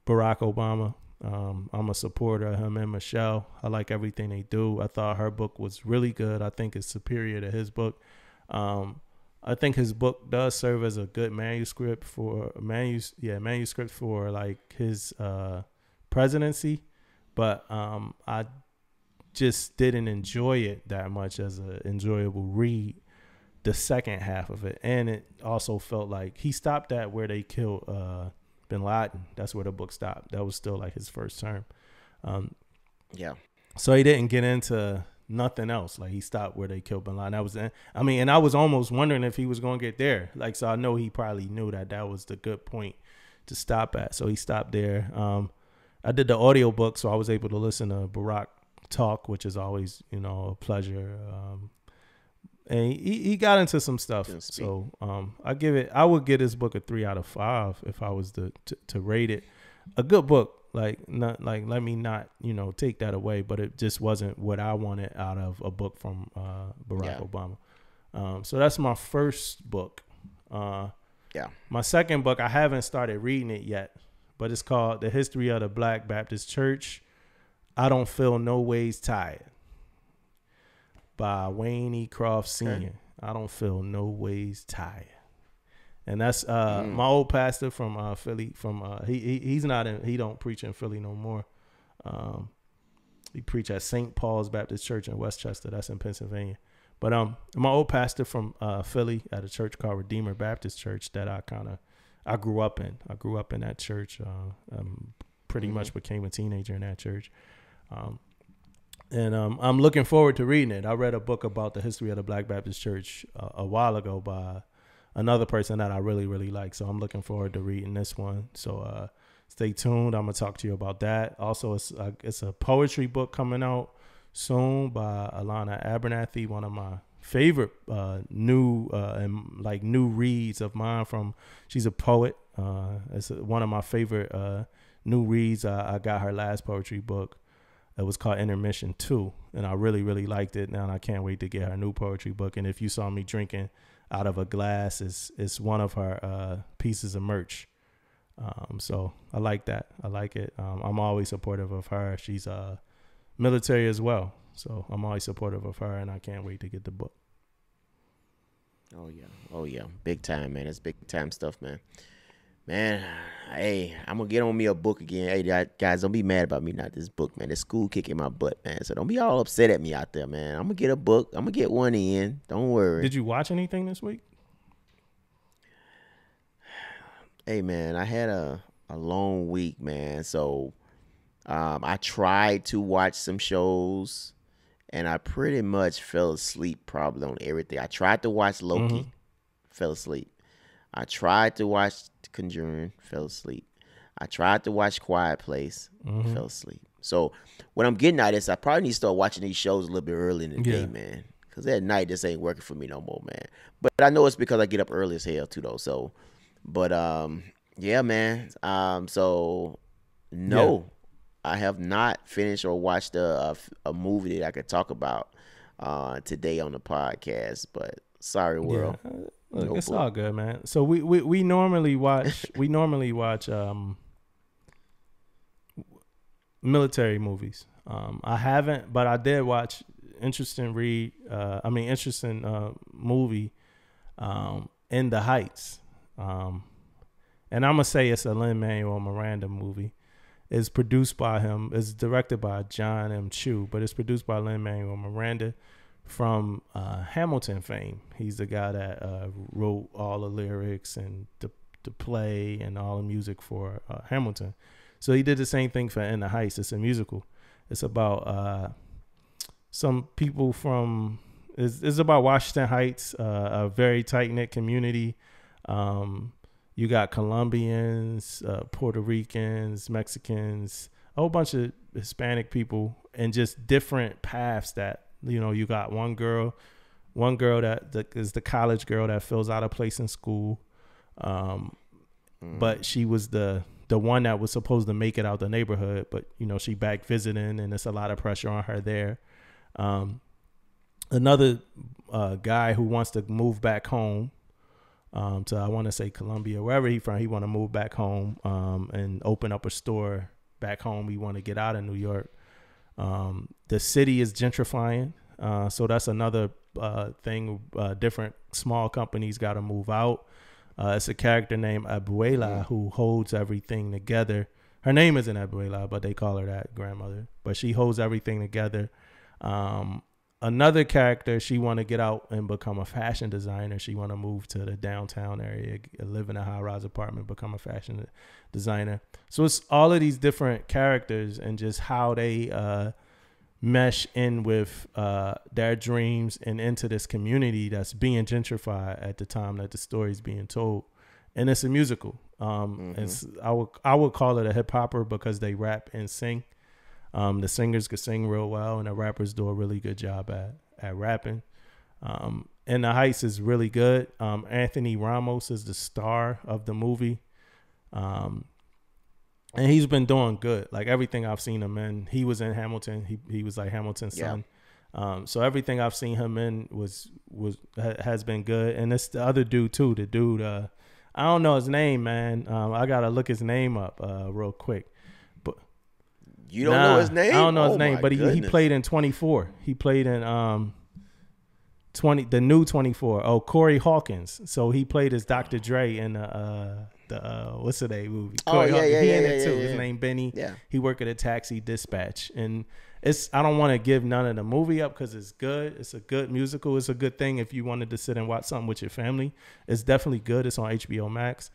Barack Obama. I'm a supporter of him and Michelle. I like everything they do. I thought her book was really good. I think it's superior to his book. I think his book does serve as a good manuscript for like his presidency. But I just didn't enjoy it that much as an enjoyable read, the second half of it. And it also felt like he stopped at where they killed bin Laden. That's where the book stopped. That was still like his first term. So he didn't get into nothing else. Like he stopped where they killed bin Laden. And I was almost wondering if he was going to get there. Like, so I know he probably knew that was the good point to stop at. So he stopped there. I did the audio book, so I was able to listen to Barack talk, which is always, a pleasure. And he got into some stuff. So I would give this book a 3 out of 5 if I was to rate it. A good book, let me not, take that away, but it just wasn't what I wanted out of a book from Barack Obama. So that's my first book. My second book, I haven't started reading it yet, but it's called The History of the Black Baptist Church. I Don't Feel No Ways Tired by Wayne E. Croft Sr. Okay. I Don't Feel No Ways Tired. And that's my old pastor from Philly. He don't preach in Philly no more. He preached at St. Paul's Baptist Church in Westchester. That's in Pennsylvania. But my old pastor from Philly at a church called Redeemer Baptist Church that I grew up in. I grew up in that church. Pretty much became a teenager in that church. And I'm looking forward to reading it. I read a book about the history of the Black Baptist Church a while ago by another person that I really, really like. So I'm looking forward to reading this one. So stay tuned. I'm going to talk to you about that. Also, it's a poetry book coming out soon by Alana Abernathy, one of my favorite new reads of mine. She's a poet. It's one of my favorite new reads. I got her last poetry book. It was called Intermission 2, and I really, really liked it. Now I can't wait to get her new poetry book. And if you saw me drinking out of a glass, it's one of her pieces of merch. So I like that. I like it. I'm always supportive of her. She's military as well, so I'm always supportive of her, and I can't wait to get the book. Oh yeah, big time, man. It's big time stuff, man. Hey, I'm gonna get on me a book again. Hey, guys, don't be mad about me not this book, man. This school kicking my butt, man. So don't be all upset at me out there, man. I'm gonna get a book. I'm gonna get one in. Don't worry. Did you watch anything this week? Hey, man, I had a long week, man. So I tried to watch some shows, and I pretty much fell asleep probably on everything. I tried to watch Loki, fell asleep. I tried to watch Conjuring, fell asleep. I tried to watch Quiet Place, fell asleep. So what I'm getting at is I probably need to start watching these shows a little bit early in the day, man. Because at night, this ain't working for me no more, man. But I know it's because I get up early as hell, too, though. So, but Yeah, man. So no, I have not finished or watched a movie that I could talk about today on the podcast. But sorry, world. Look, it's all good, man. So we normally watch military movies. I haven't, but I did watch interesting movie, In the Heights. And I'm gonna say it's a Lin-Manuel Miranda movie. It's produced by him. It's directed by John M. Chu, but it's produced by Lin-Manuel Miranda from Hamilton fame. He's the guy that wrote all the lyrics and the play and all the music for Hamilton. So he did the same thing for In the Heights. It's a musical. It's about some people from. It's about Washington Heights, a very tight knit community. You got Colombians, Puerto Ricans, Mexicans, a whole bunch of Hispanic people, and just different paths that, you got one girl that is the college girl that fills out a place in school. But she was the one that was supposed to make it out the neighborhood, but she back visiting, and it's a lot of pressure on her there. Another guy who wants to move back home. So I want to say Colombia, wherever he's from, he want to move back home and open up a store back home. He want to get out of New York. The city is gentrifying, so that's another thing. Different small companies got to move out. It's a character named Abuela who holds everything together. Her name isn't Abuela, but they call her that, grandmother. But she holds everything together. Another character, she want to get out and become a fashion designer. She want to move to the downtown area, live in a high-rise apartment, become a fashion designer. So it's all of these different characters and just how they mesh in with their dreams and into this community that's being gentrified at the time that the story's being told. And it's a musical. It's I would call it a hip-hopper because they rap and sing. The singers could sing real well, and the rappers do a really good job at rapping. And the Heights is really good. Anthony Ramos is the star of the movie. And he's been doing good. Like everything I've seen him in, he was in Hamilton. He was like Hamilton's son. So everything I've seen him in has been good. And it's the other dude too. The dude, I don't know his name, man. I gotta look his name up real quick. You don't know his name? I don't know his name, but he played in 24. He played in the new 24. Oh, Corey Hawkins. So he played as Dr. Dre in the what's the name movie? Corey Hawkins. He in it too. His name Benny. Yeah. He worked at a taxi dispatch, and I don't want to give none of the movie up because it's good. It's a good musical. It's a good thing if you wanted to sit and watch something with your family. It's definitely good. It's on HBO Max.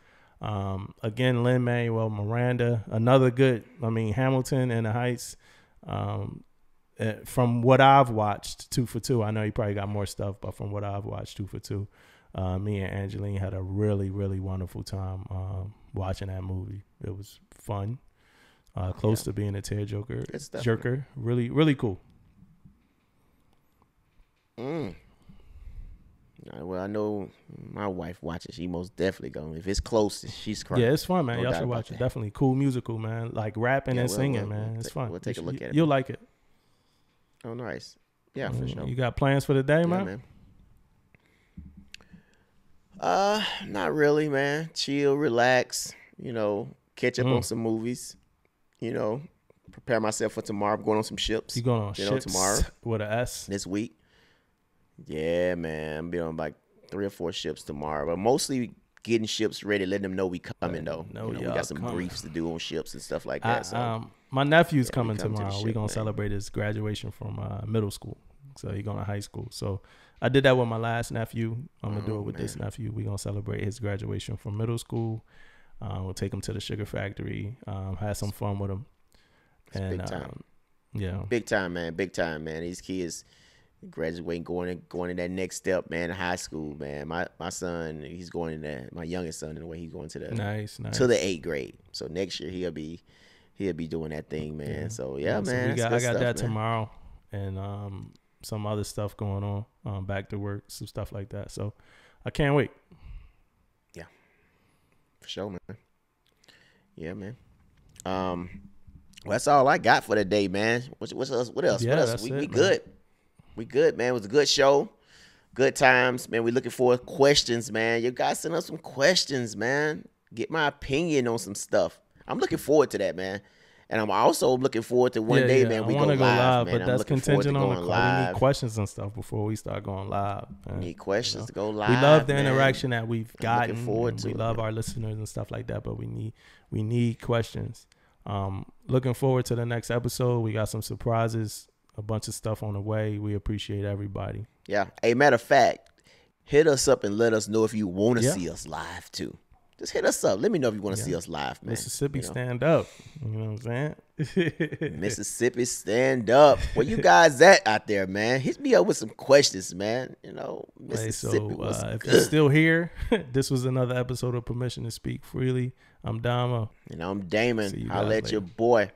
Again, Lin-Manuel Miranda, another good. Hamilton and the Heights. From what I've watched, 2 for 2. I know he probably got more stuff, but from what I've watched, 2 for 2. Me and Angeline had a really, really wonderful time watching that movie. It was fun, close to being a tearjerker. Really, really cool. Well, I know my wife watches. She most definitely going. If it's close, she's crying. Yeah, it's fun, man. Y'all should watch it. Definitely cool musical, man. Like rapping and singing, man. It's fun. We'll take a look at it. You'll like it. Oh, nice. Yeah, for sure. You got plans for the day, man? Not really, man. Chill, relax. Catch up on some movies. Prepare myself for tomorrow. I'm going on some ships. You going on ships tomorrow with an S this week? Yeah, man. I'm be on like 3 or 4 ships tomorrow, but mostly getting ships ready, letting them know we coming though. We got some briefs to do on ships and stuff like that. So my nephew's coming tomorrow. We're gonna celebrate his graduation from middle school. So he's going to high school. So I did that with my last nephew. I'm gonna do it with this nephew. We're gonna celebrate his graduation from middle school. We'll take him to the sugar factory. Have some fun with him. And big time. Yeah. Big time, man. Big time, man. These kids graduating, going in that next step, man. High school, man. My son, he's going in that. My youngest son, in the way, he's going to the nice to the 8th grade. So next year he'll be doing that thing, man. Yeah. So man, so I got that tomorrow, and some other stuff going on. Back to work, some stuff like that. So I can't wait. Yeah, for sure, man. Yeah, man. Well, that's all I got for the day, man. What else? What else? Yeah, what else? that's We it, good. We good, man. It was a good show. Good times, man. We looking for questions, man. You guys send us some questions, man. Get my opinion on some stuff. I'm looking forward to that, man. And I'm also looking forward to one day, man, we go live, man. But that's contingent on the call. We need questions and stuff before we start going live. Man. We need questions to go live. We love the man. interaction that we've gotten. Looking forward to we it, love man. our listeners and stuff like that, but we need questions. Looking forward to the next episode. We got some surprises, a bunch of stuff on the way. We appreciate everybody. Yeah. Hey, matter of fact, hit us up and let us know if you want to see us live too. Just hit us up. Let me know if you want to see us live, man. Mississippi, stand up. You know what I'm saying? Mississippi, stand up. Where you guys at out there, man? Hit me up with some questions, man. You know, Mississippi was if good. you're still here, this was another episode of Permission to Speak Freely. I'm Damo. And I'm Damon. See you Holla guys at your later. boy.